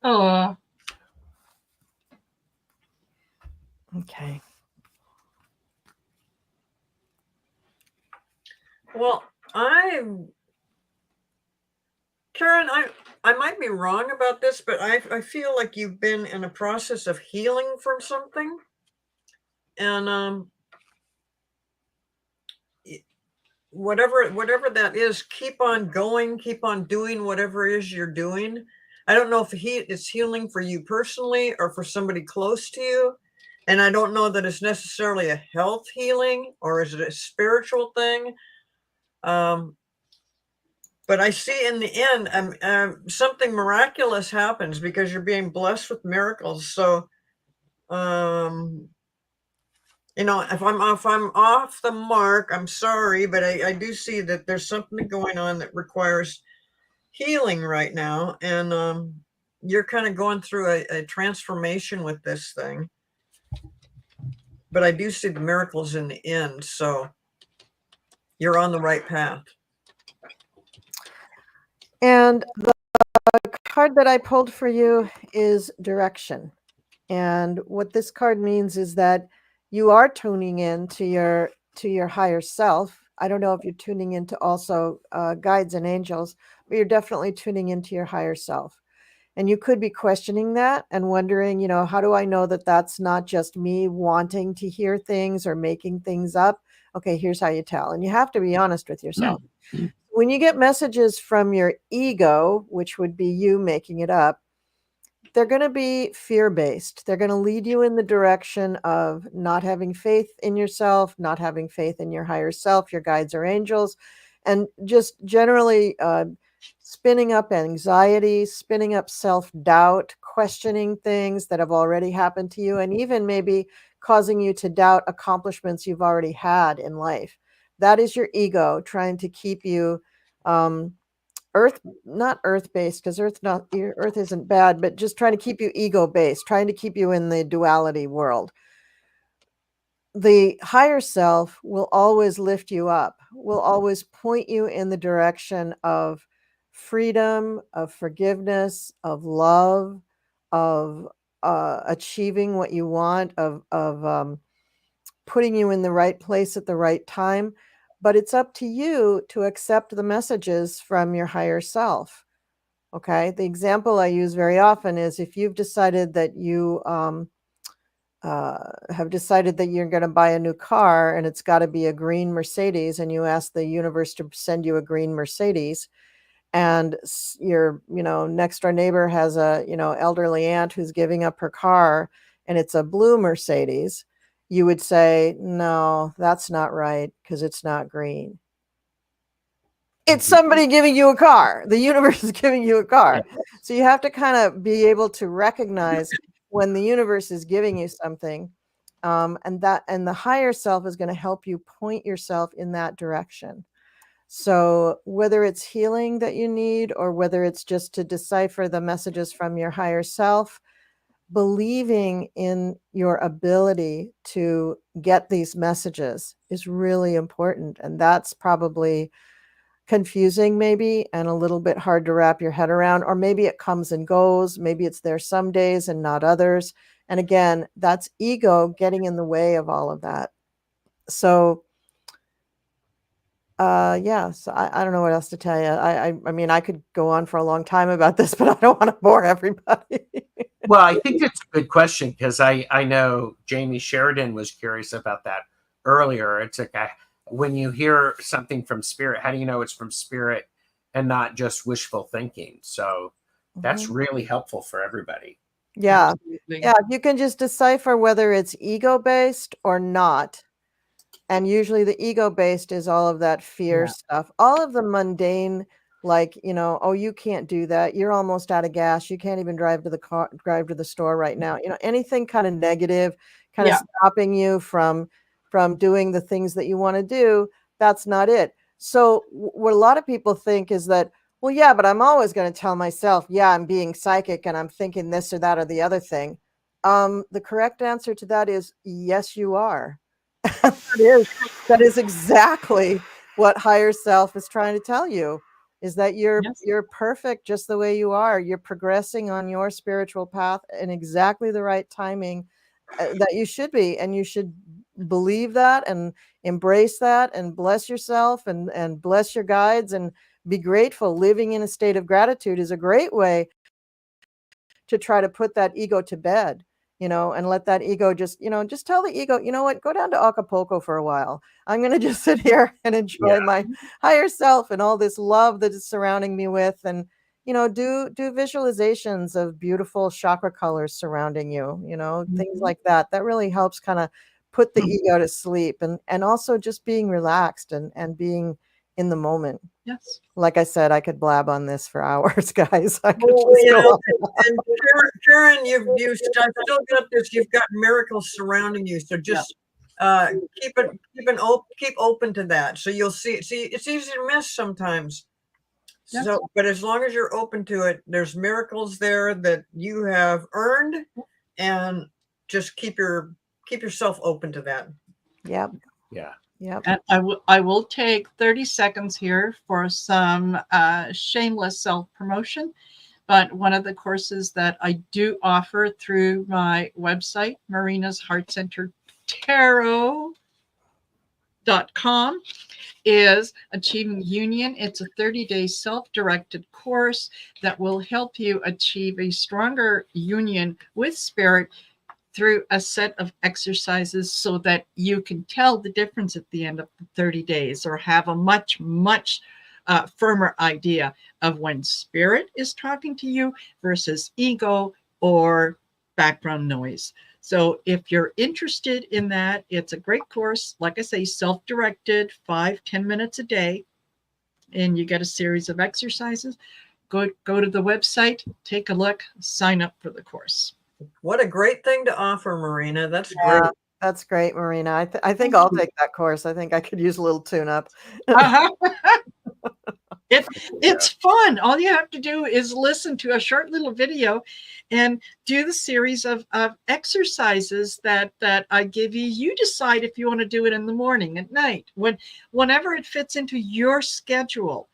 Oh. Okay. Well, Karen, I might be wrong about this, but I feel like you've been in a process of healing from something. And whatever that is, keep on going, keep on doing whatever it is you're doing. I don't know if it's healing for you personally or for somebody close to you. And I don't know that it's necessarily a health healing, or is it a spiritual thing? But I see in the end, something miraculous happens because you're being blessed with miracles. So, if I'm off the mark, I'm sorry, but I do see that there's something going on that requires healing right now. And you're kind of going through a transformation with this thing. But I do see the miracles in the end. So you're on the right path. And the card that I pulled for you is direction. And what this card means is that you are tuning in to your higher self. I don't know if you're tuning into also guides and angels, but you're definitely tuning into your higher self. And you could be questioning that and wondering, how do I know that that's not just me wanting to hear things or making things up? Okay, here's how you tell. And you have to be honest with yourself. When you get messages from your ego, which would be you making it up, they're going to be fear-based. They're going to lead you in the direction of not having faith in yourself, not having faith in your higher self, your guides or angels, and just generally spinning up anxiety, spinning up self-doubt, questioning things that have already happened to you, and even maybe causing you to doubt accomplishments you've already had in life. That is your ego trying to keep you not earth-based, because earth isn't bad, but just trying to keep you ego-based, trying to keep you in the duality world. The higher self will always lift you up, will always point you in the direction of freedom, of forgiveness, of love, of achieving what you want, of putting you in the right place at the right time. but it's up to you to accept the messages from your higher self. Okay. The example I use very often is if you've decided that you have decided that you're going to buy a new car and it's got to be a green Mercedes, and you ask the universe to send you a green Mercedes, and your next door neighbor has a elderly aunt who's giving up her car and it's a blue Mercedes, you would say, no, that's not right, because it's not green. It's somebody giving you a car. The universe is giving you a car. So you have to kind of be able to recognize when the universe is giving you something, and the higher self is going to help you point yourself in that direction. So whether it's healing that you need, or whether it's just to decipher the messages from your higher self, believing in your ability to get these messages is really important. And that's probably confusing maybe, and a little bit hard to wrap your head around, or maybe it comes and goes. Maybe it's there some days and not others. And again, that's ego getting in the way of all of that. So so I don't know what else to tell you. I mean, I could go on for a long time about this, but I don't want to bore everybody. Well, I think that's a good question, because I know Jamie Sheridan was curious about that earlier. It's like, when you hear something from spirit, how do you know it's from spirit and not just wishful thinking? So that's really helpful for everybody. Yeah. Absolutely. Yeah. You can just decipher whether it's ego based or not. And usually the ego based is all of that fear stuff, all of the mundane, like, oh, you can't do that. You're almost out of gas. You can't even drive to the store right now. Anything kind of negative, kind of stopping you from doing the things that you want to do. That's not it. So what a lot of people think is that, well, yeah, but I'm always going to tell myself, yeah, I'm being psychic and I'm thinking this or that or the other thing. The correct answer to that is yes, you are. That is exactly what higher self is trying to tell you, is that you're perfect just the way you are. You're progressing on your spiritual path in exactly the right timing that you should be. And you should believe that and embrace that and bless yourself and bless your guides and be grateful. Living in a state of gratitude is a great way to try to put that ego to bed, and let that ego just tell the ego, you know what, go down to Acapulco for a while. I'm going to just sit here and enjoy my higher self and all this love that is surrounding me with, and, do visualizations of beautiful chakra colors surrounding you, things like that. That really helps kind of put the ego to sleep, and also just being relaxed and being in the moment. Yes. Like I said, I could blab on this for hours, guys. I could and Sharon, you've still got this. You've got miracles surrounding you. So just keep open to that. So you'll see. It's easy to miss sometimes. Yes. So, but as long as you're open to it, there's miracles there that you have earned, and just keep yourself open to that. Yep. Yeah. Yep. And I will take 30 seconds here for some shameless self-promotion. But one of the courses that I do offer through my website, Marina's Heart Center Tarot.com, is Achieving Union. It's a 30-day self-directed course that will help you achieve a stronger union with spirit through a set of exercises, so that you can tell the difference at the end of the 30 days, or have a much, much firmer idea of when spirit is talking to you versus ego or background noise. So if you're interested in that, it's a great course. Like I say, self-directed, 5-10 minutes a day, and you get a series of exercises. Go to the website, take a look, sign up for the course. What a great thing to offer, Marina. That's great. That's great, Marina. I think I'll take that course. I think I could use a little tune-up. It's fun. All you have to do is listen to a short little video and do the series of exercises that I give you. You decide if you want to do it in the morning, at night, whenever it fits into your schedule.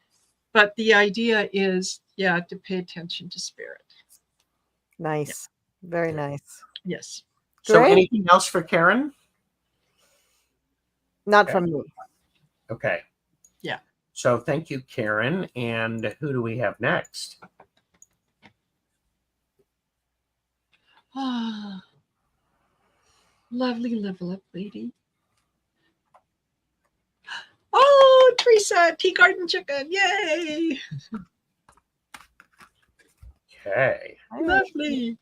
But the idea is, to pay attention to spirit. Nice. Very nice. Yes. So anything else for Karen? Not from me. Okay. Yeah. So thank you, Karen. And who do we have next? Ah, lovely level up lady. Oh, Teresa, tea garden chicken. Yay. Okay. Lovely.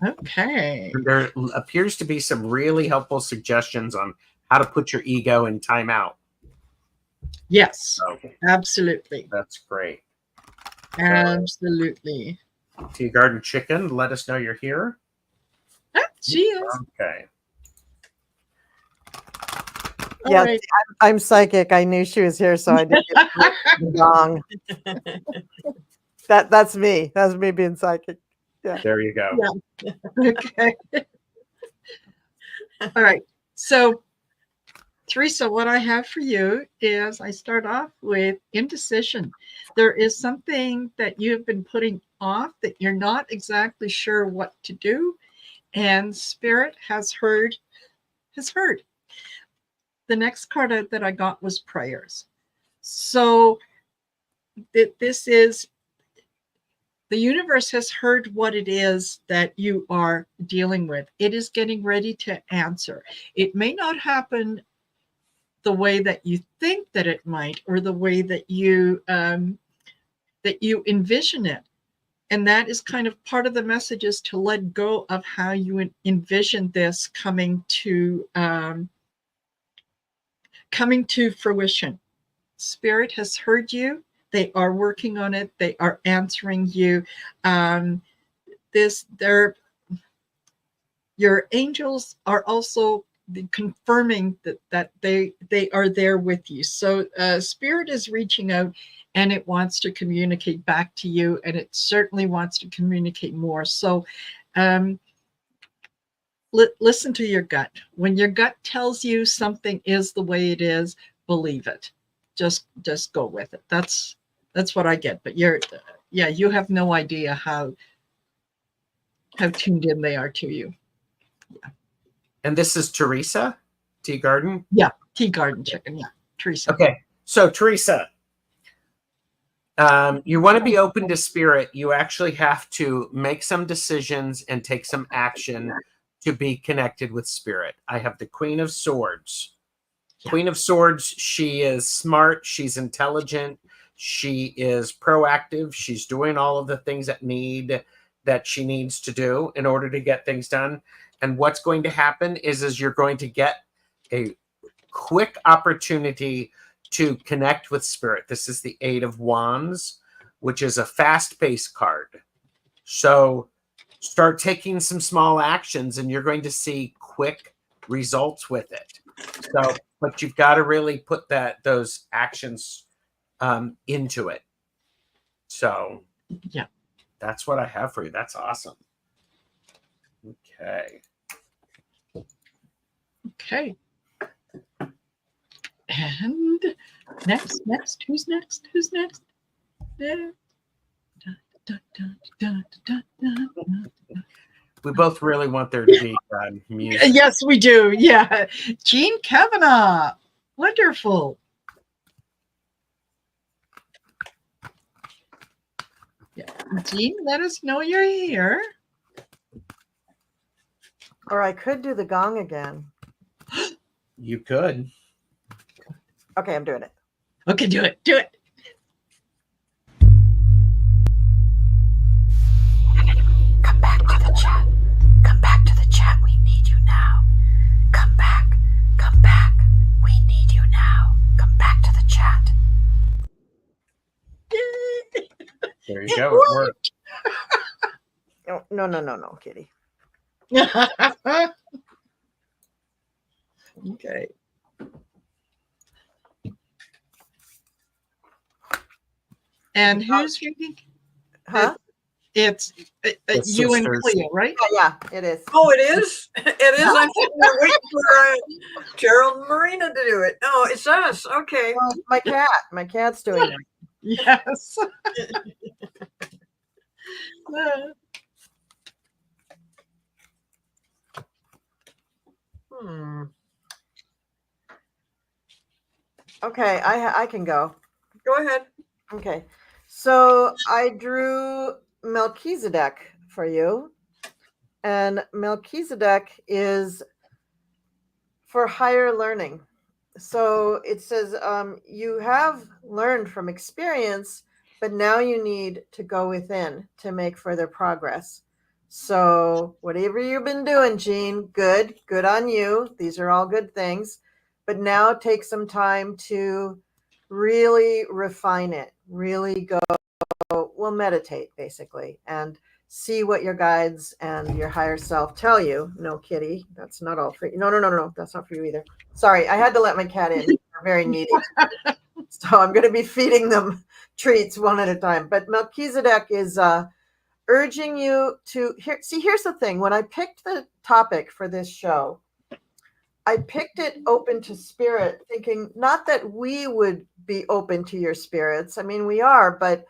Okay. There appears to be some really helpful suggestions on how to put your ego in timeout. Yes, So absolutely. that's great. Absolutely. Tea Garden Chicken, let us know you're here. Ah, she is. Okay. Yes, Right. I'm psychic. I knew she was here, so I did the gong. That's me. That's me being psychic. Yeah. There you go. Yeah. Okay. All right. So, Teresa, what I have for you is I start off with indecision. There is something that you have been putting off that you're not exactly sure what to do, and Spirit has heard. The next card that I got was prayers. So this is the universe has heard what it is that you are dealing with. It is getting ready to answer. It may not happen the way that you think that it might, or the way that you envision it. And that is kind of part of the message, is to let go of how you envision this coming to fruition. Spirit has heard you. They are working on it. They are answering you. Your angels are also confirming that they are there with you. So Spirit is reaching out, and it wants to communicate back to you, and it certainly wants to communicate more. So listen to your gut. When your gut tells you something is the way it is, believe it. Just go with it. That's what I get. But you have no idea how tuned in they are to you. Yeah. And this is Teresa, Tea Garden? Yeah, Tea Garden Chicken. Yeah, Teresa. Okay. So, Teresa, you want to be open to Spirit. You actually have to make some decisions and take some action to be connected with Spirit. I have the Queen of Swords. Yeah. Queen of Swords, she is smart. She's intelligent. She is proactive. She's doing all of the things that she needs to do in order to get things done. And what's going to happen is you're going to get a quick opportunity to connect with Spirit. This is the Eight of Wands, which is a fast-paced card. So start taking some small actions, and you're going to see quick results with it. So, but you've got to really put those actions into it. So, yeah, that's what I have for you. That's awesome. Okay. Okay. And next, who's next? We both really want there to be music. Yes, we do. Yeah. Jean Kavanaugh. Wonderful. Yeah. Jean, let us know you're here. Or I could do the gong again. You could. Okay, I'm doing it. Okay, do it. Do it. Come back to the chat. Come back to the chat. We need you now. Come back. Come back. We need you now. Come back to the chat. There you go. It worked. No, Kitty. Okay. And who's reading? Huh? It's you and Cleo, right? Yeah, it is. Oh, it is? It is. I'm sitting there waiting for Gerald and Marina to do it. Oh, it's us. Okay. Well, my cat's doing it. Yes. Okay, I can go. Go ahead. Okay, so I drew Melchizedek for you, and Melchizedek is for higher learning. So it says you have learned from experience, but now you need to go within to make further progress. So whatever you've been doing, Jean, good on you. These are all good things. But now take some time to really refine it, really go, well, meditate basically, and see what your guides and your higher self tell you. No, kitty, that's not all for you. No, that's not for you either. Sorry, I had to let my cat in. They're very needy. So I'm going to be feeding them treats one at a time. But Melchizedek is urging you to here's the thing. When I picked the topic for this show, I picked it open to spirit, thinking not that we would be open to your spirits. I mean, we are, but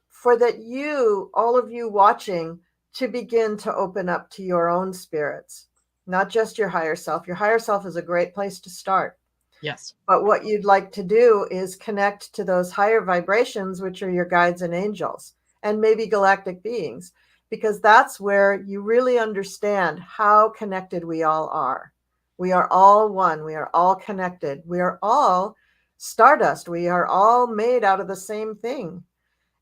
for that you, all of you watching, to begin to open up to your own spirits, not just your higher self. Your higher self is a great place to start. Yes. But what you'd like to do is connect to those higher vibrations, which are your guides and angels, and maybe galactic beings, because that's where you really understand how connected we all are. We are all one. We are all connected. We are all stardust. We are all made out of the same thing.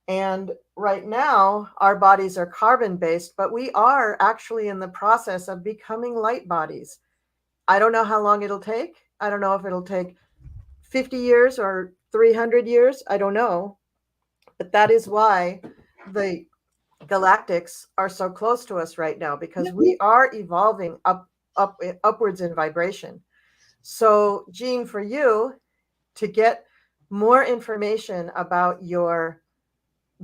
And right now, our bodies are carbon-based, but we are actually in the process of becoming light bodies. I don't know how long it'll take. I don't know if it'll take 50 years or 300 years. I don't know. But that is why the galactics are so close to us right now, because we are evolving upwards in vibration. So, Jean, for you to get more information about your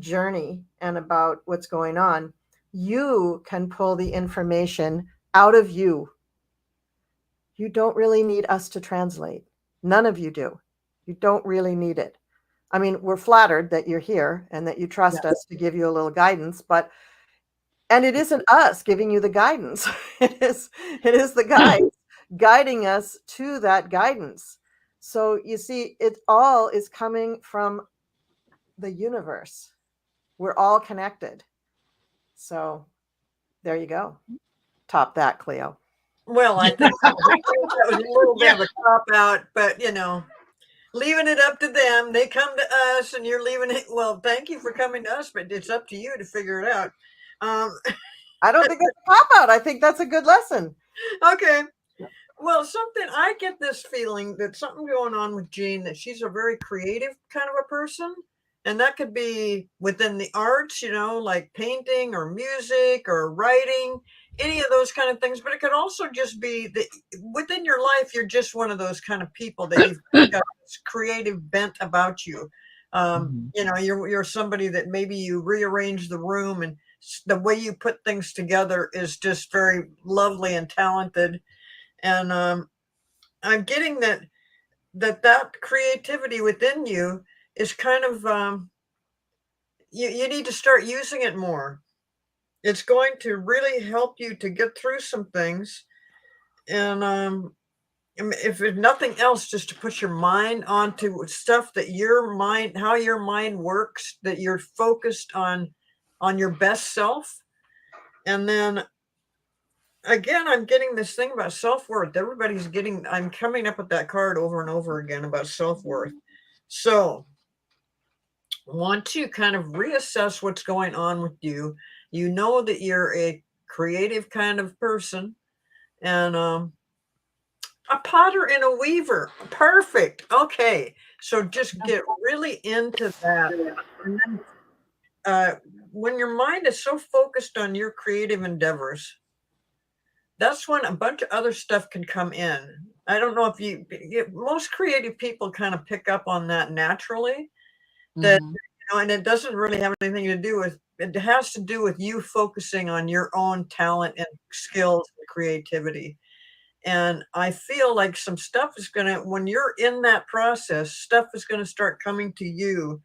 journey and about what's going on, you can pull the information out of you. You don't really need us to translate. None of you do. You don't really need it. I mean, we're flattered that you're here and that you trust us to give you a little guidance, and it isn't us giving you the guidance. It is the guides guiding us to that guidance. So you see, it all is coming from the universe. We're all connected. So there you go. Top that, Cleo. Well, I think that was a little bit of a cop out, but leaving it up to them. They come to us, and you're leaving it. Well, thank you for coming to us, but it's up to you to figure it out. I don't think that's a cop out. I think that's a good lesson. Okay. Well, I get this feeling that something going on with Jean, that she's a very creative kind of a person. And that could be within the arts, like painting or music or writing, any of those kind of things. But it could also just be that within your life, you're just one of those kind of people that you've got this creative bent about you. You're somebody that maybe you rearrange the room, and the way you put things together is just very lovely and talented. And I'm getting that creativity within you is kind of, you need to start using it more. It's going to really help you to get through some things. And if there's nothing else, just to put your mind onto stuff that how your mind works, that you're focused on your best self. And then again, I'm getting this thing about self-worth. I'm coming up with that card over and over again about self-worth. So want to kind of reassess what's going on with you. You know that you're a creative kind of person, and a potter and a weaver. Perfect. Okay. So just get really into that. And then when your mind is so focused on your creative endeavors, that's when a bunch of other stuff can come in. I don't know if most creative people kind of pick up on that naturally. That, and it doesn't really have anything to do with, it has to do with you focusing on your own talent and skills and creativity. And I feel like some stuff is when you're in that process, stuff is going to start coming to you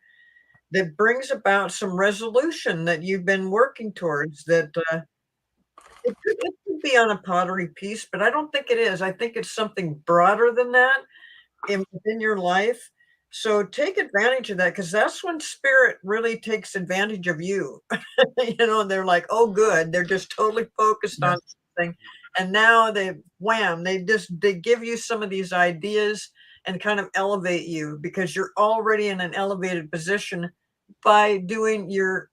that brings about some resolution that you've been working towards, that it could be on a pottery piece, but I don't think it is. I think it's something broader than that within your life. So take advantage of that, because that's when spirit really takes advantage of you. You know, they're like, oh, good. They're just totally focused on something. And now they give you some of these ideas and kind of elevate you, because you're already in an elevated position by doing your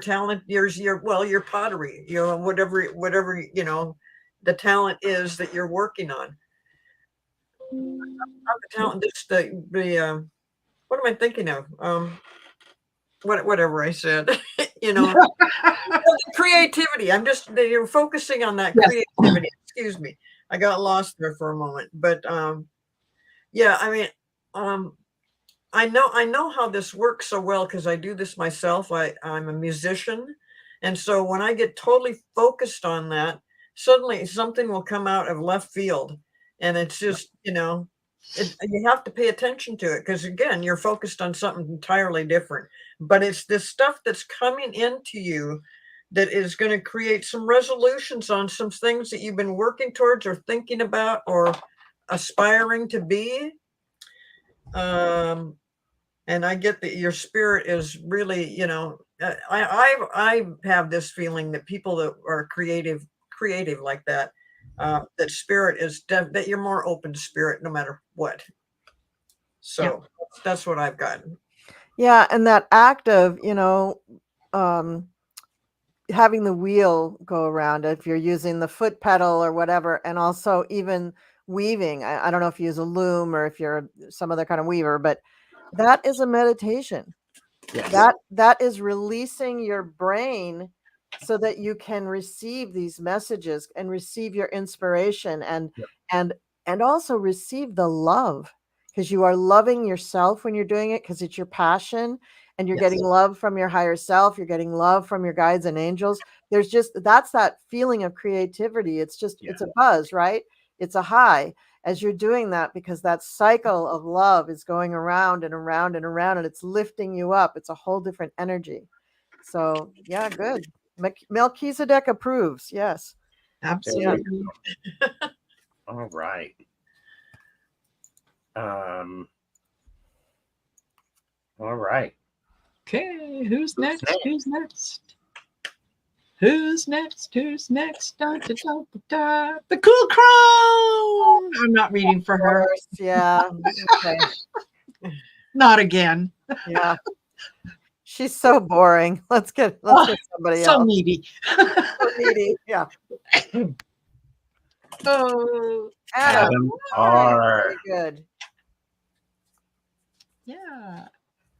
talent, your pottery, whatever, the talent is that you're working on. Not the talent, just the what am I thinking of? Whatever I said, creativity. You're focusing on that creativity. Excuse me. I got lost there for a moment, but yeah, I mean, I know how this works so well, because I do this myself. I'm a musician. And so when I get totally focused on that, suddenly something will come out of left field. And it's just, you have to pay attention to it, because again, you're focused on something entirely different. But it's this stuff that's coming into you that is going to create some resolutions on some things that you've been working towards or thinking about or aspiring to be. And I get that your spirit is really, I have this feeling that people that are creative like that, that spirit is that you're more open to spirit no matter what. So that's what I've gotten. Yeah, and that act of, having the wheel go around, if you're using the foot pedal or whatever, and also even weaving. I don't know if you use a loom or if you're some other kind of weaver, but that is a meditation. Yes. That is releasing your brain so that you can receive these messages and receive your inspiration and also receive the love, because you are loving yourself when you're doing it, because it's your passion, and you're getting love from your higher self. You're getting love from your guides and angels. That's that feeling of creativity. It's just, it's a buzz, right? It's a high as you're doing that, because that cycle of love is going around and around and around, and it's lifting you up. It's a whole different energy. So yeah, good. Melchizedek approves. Yes. Absolutely. All right. All right. Okay, who's next? Who's next? Who's next? Who's next? Da, da, da, da. The Cool Crone. I'm not reading for her. Yeah. Okay. Not again. Yeah. She's so boring. Let's get somebody else. So needy. So needy. Yeah. Oh, Adam R. Very good. Yeah.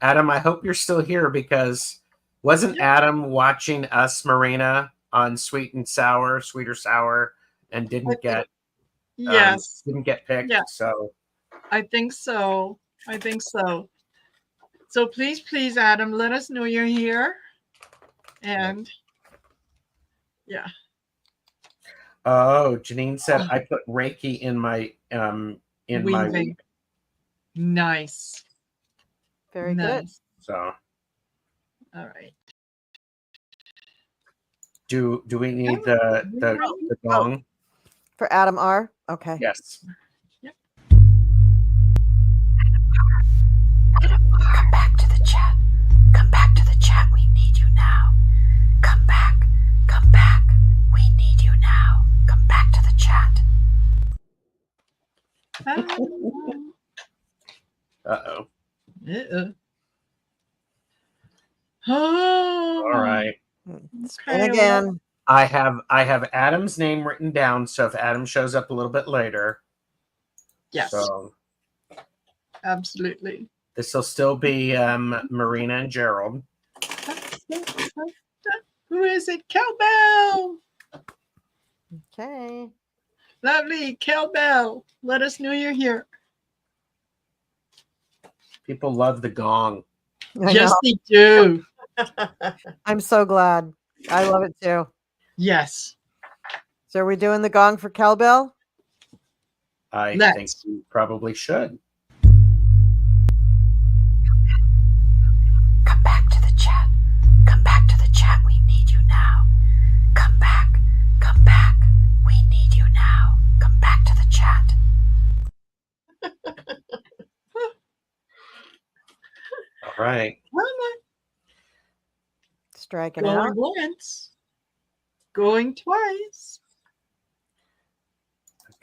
Adam, I hope you're still here, because wasn't Adam watching us, Marina, on Sweet or Sour, and didn't get picked? Yeah. So I think so. So please, Adam, let us know you're here. And yeah. Oh, Janine said I put Reiki in my my weaving. Nice. Very good. So all right. Do we need the gong? For Adam R? Okay. Yes. Yep. Come back to the chat. Come back to the chat. We need you now. Come back. Come back. We need you now. Come back to the chat. Uh-oh. Oh. All right. And again, I have Adam's name written down, so if Adam shows up a little bit later. Yes. So absolutely. This will still be Marina and Gerald. Who is it? Cowbell. Okay. Lovely. Cowbell. Let us know you're here. People love the gong. Yes, they do. I'm so glad. I love it too. Yes. So are we doing the gong for cowbell? I think we probably should. Come back to the chat. Come back to the chat. We need you now. Come back. Come back. right. Come on. Striking out. Going once. Going twice.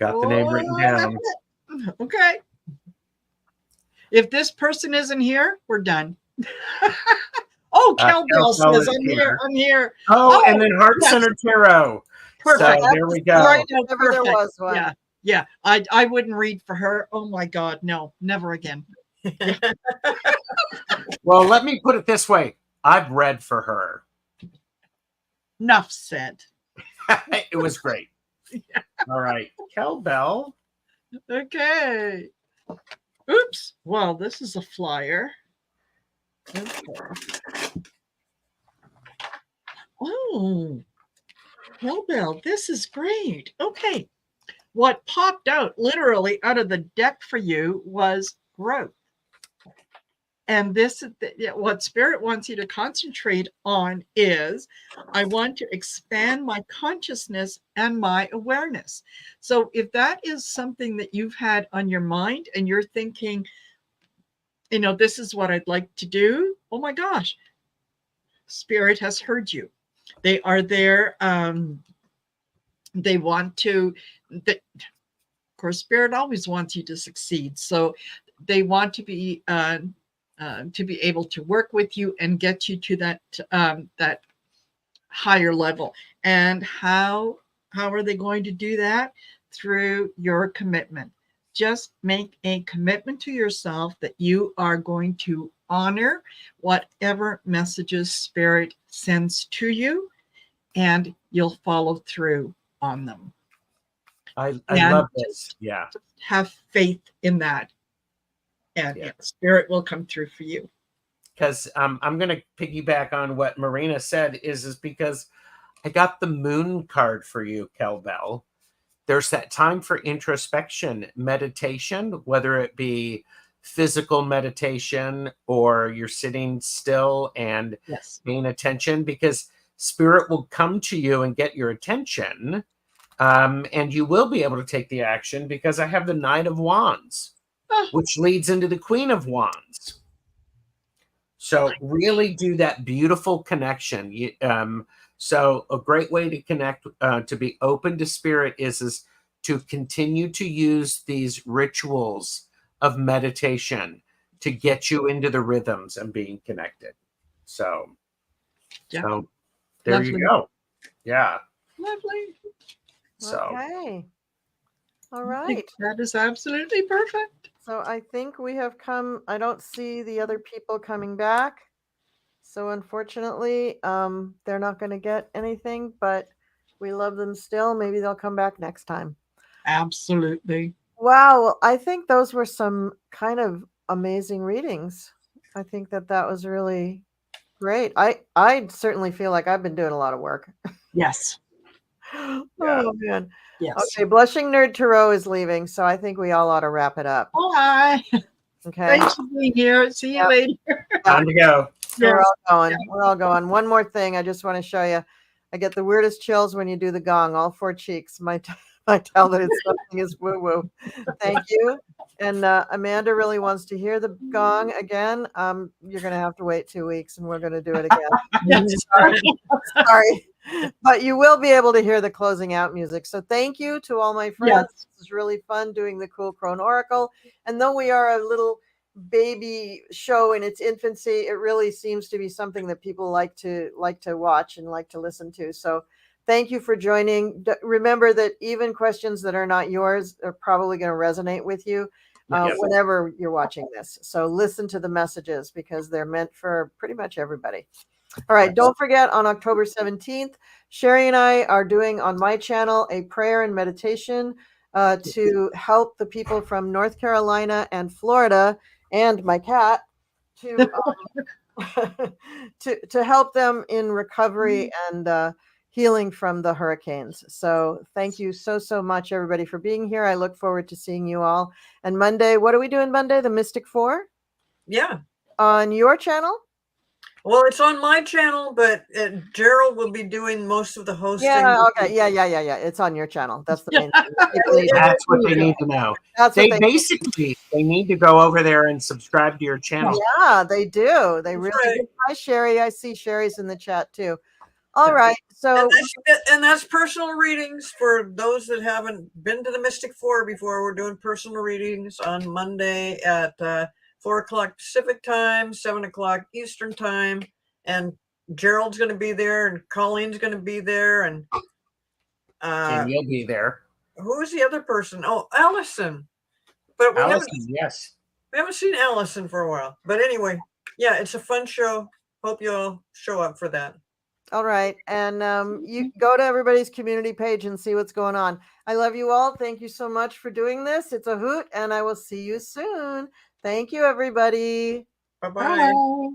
Got the name written down. Okay. If this person isn't here, we're done. Oh, Cowbell says, I'm here. I'm here. Oh, and then Heart Center Tarot. Perfect. So there we go. Right now, Never there was one. Yeah. Yeah. I wouldn't read for her. Oh my God. No, never again. Well, let me put it this way. I've read for her. Enough said. It was great. Yeah. All right. Cowbell. Okay. Oops. Well, this is a flyer. Okay. Oh, Cowbell, this is great. Okay. What popped out literally out of the deck for you was growth. And this, what Spirit wants you to concentrate on is, I want to expand my consciousness and my awareness. So if that is something that you've had on your mind and you're thinking, this is what I'd like to do. Oh my gosh, Spirit has heard you. They are there. They want to, of course, Spirit always wants you to succeed. So they want to be able to work with you and get you to that higher level. And how are they going to do that? Through your commitment. Just make a commitment to yourself that you are going to honor whatever messages Spirit sends to you, and you'll follow through on them. I love this. Yeah. Have faith in that. And Spirit will come through for you. Because I'm going to piggyback on what Marina said is because I got the moon card for you, Cowbell. There's that time for introspection, meditation, whether it be physical meditation or you're sitting still and paying attention, because Spirit will come to you and get your attention. And you will be able to take the action because I have the Knight of Wands, which leads into the Queen of Wands. So really do that beautiful connection. So a great way to connect, to be open to Spirit is to continue to use these rituals of meditation to get you into the rhythms and being connected. So there Lovely. You go. Yeah. Lovely. So. Okay. All right. That is absolutely perfect. So I think we have come. I don't see the other people coming back. So unfortunately, they're not going to get anything, but we love them still. Maybe they'll come back next time. Absolutely. Wow. Well, I think those were some kind of amazing readings. I think that was really great. I certainly feel like I've been doing a lot of work. Yes. Oh man. Yes. Okay. Blushing Nerd Tarot is leaving, so I think we all ought to wrap it up. Bye. Okay. Thanks for being here. See you later. Time to go. We're all going. We're all going. One more thing I just want to show you. I get the weirdest chills when you do the gong. All four cheeks might tell that it's something is woo-woo. Thank you. And Amanda really wants to hear the gong again. You're going to have to wait 2 weeks, and we're going to do it again. Sorry. But you will be able to hear the closing out music. So thank you to all my friends. Yes. This is really fun doing the Cool Crone Oracle. And though we are a little baby show in its infancy, it really seems to be something that people like to watch and like to listen to. So thank you for joining. Remember that even questions that are not yours are probably going to resonate with you whenever you're watching this. So listen to the messages because they're meant for pretty much everybody. All right. Don't forget, on October 17th, Sherry and I are doing on my channel a prayer and meditation to help the people from North Carolina and Florida and my cat to help them in recovery and healing from the hurricanes. So thank you so much, everybody, for being here. I look forward to seeing you all. And Monday, what are we doing Monday? The Mystic Four? Yeah. On your channel? Well, it's on my channel, but Gerald will be doing most of the hosting. Yeah, okay. Yeah. It's on your channel. That's the main thing. That's what they need to know. That's they what basically they need to go over there and subscribe to your channel. Yeah, they do. They really right. do. Hi, Sherry. I see Sherry's in the chat too. All right. So and that's personal readings for those that haven't been to the Mystic Four before. We're doing personal readings on Monday at 4 o'clock Pacific time, 7 o'clock Eastern time, and Gerald's going to be there, and Colleen's going to be there, and you'll be there. Who's the other person? Oh, Allison. But we haven't seen Allison for a while. But anyway, yeah, it's a fun show. Hope you all show up for that. All right. And you go to everybody's community page and see what's going on. I love you all. Thank you so much for doing this. It's a hoot, and I will see you soon. Thank you, everybody. Bye-bye. Bye.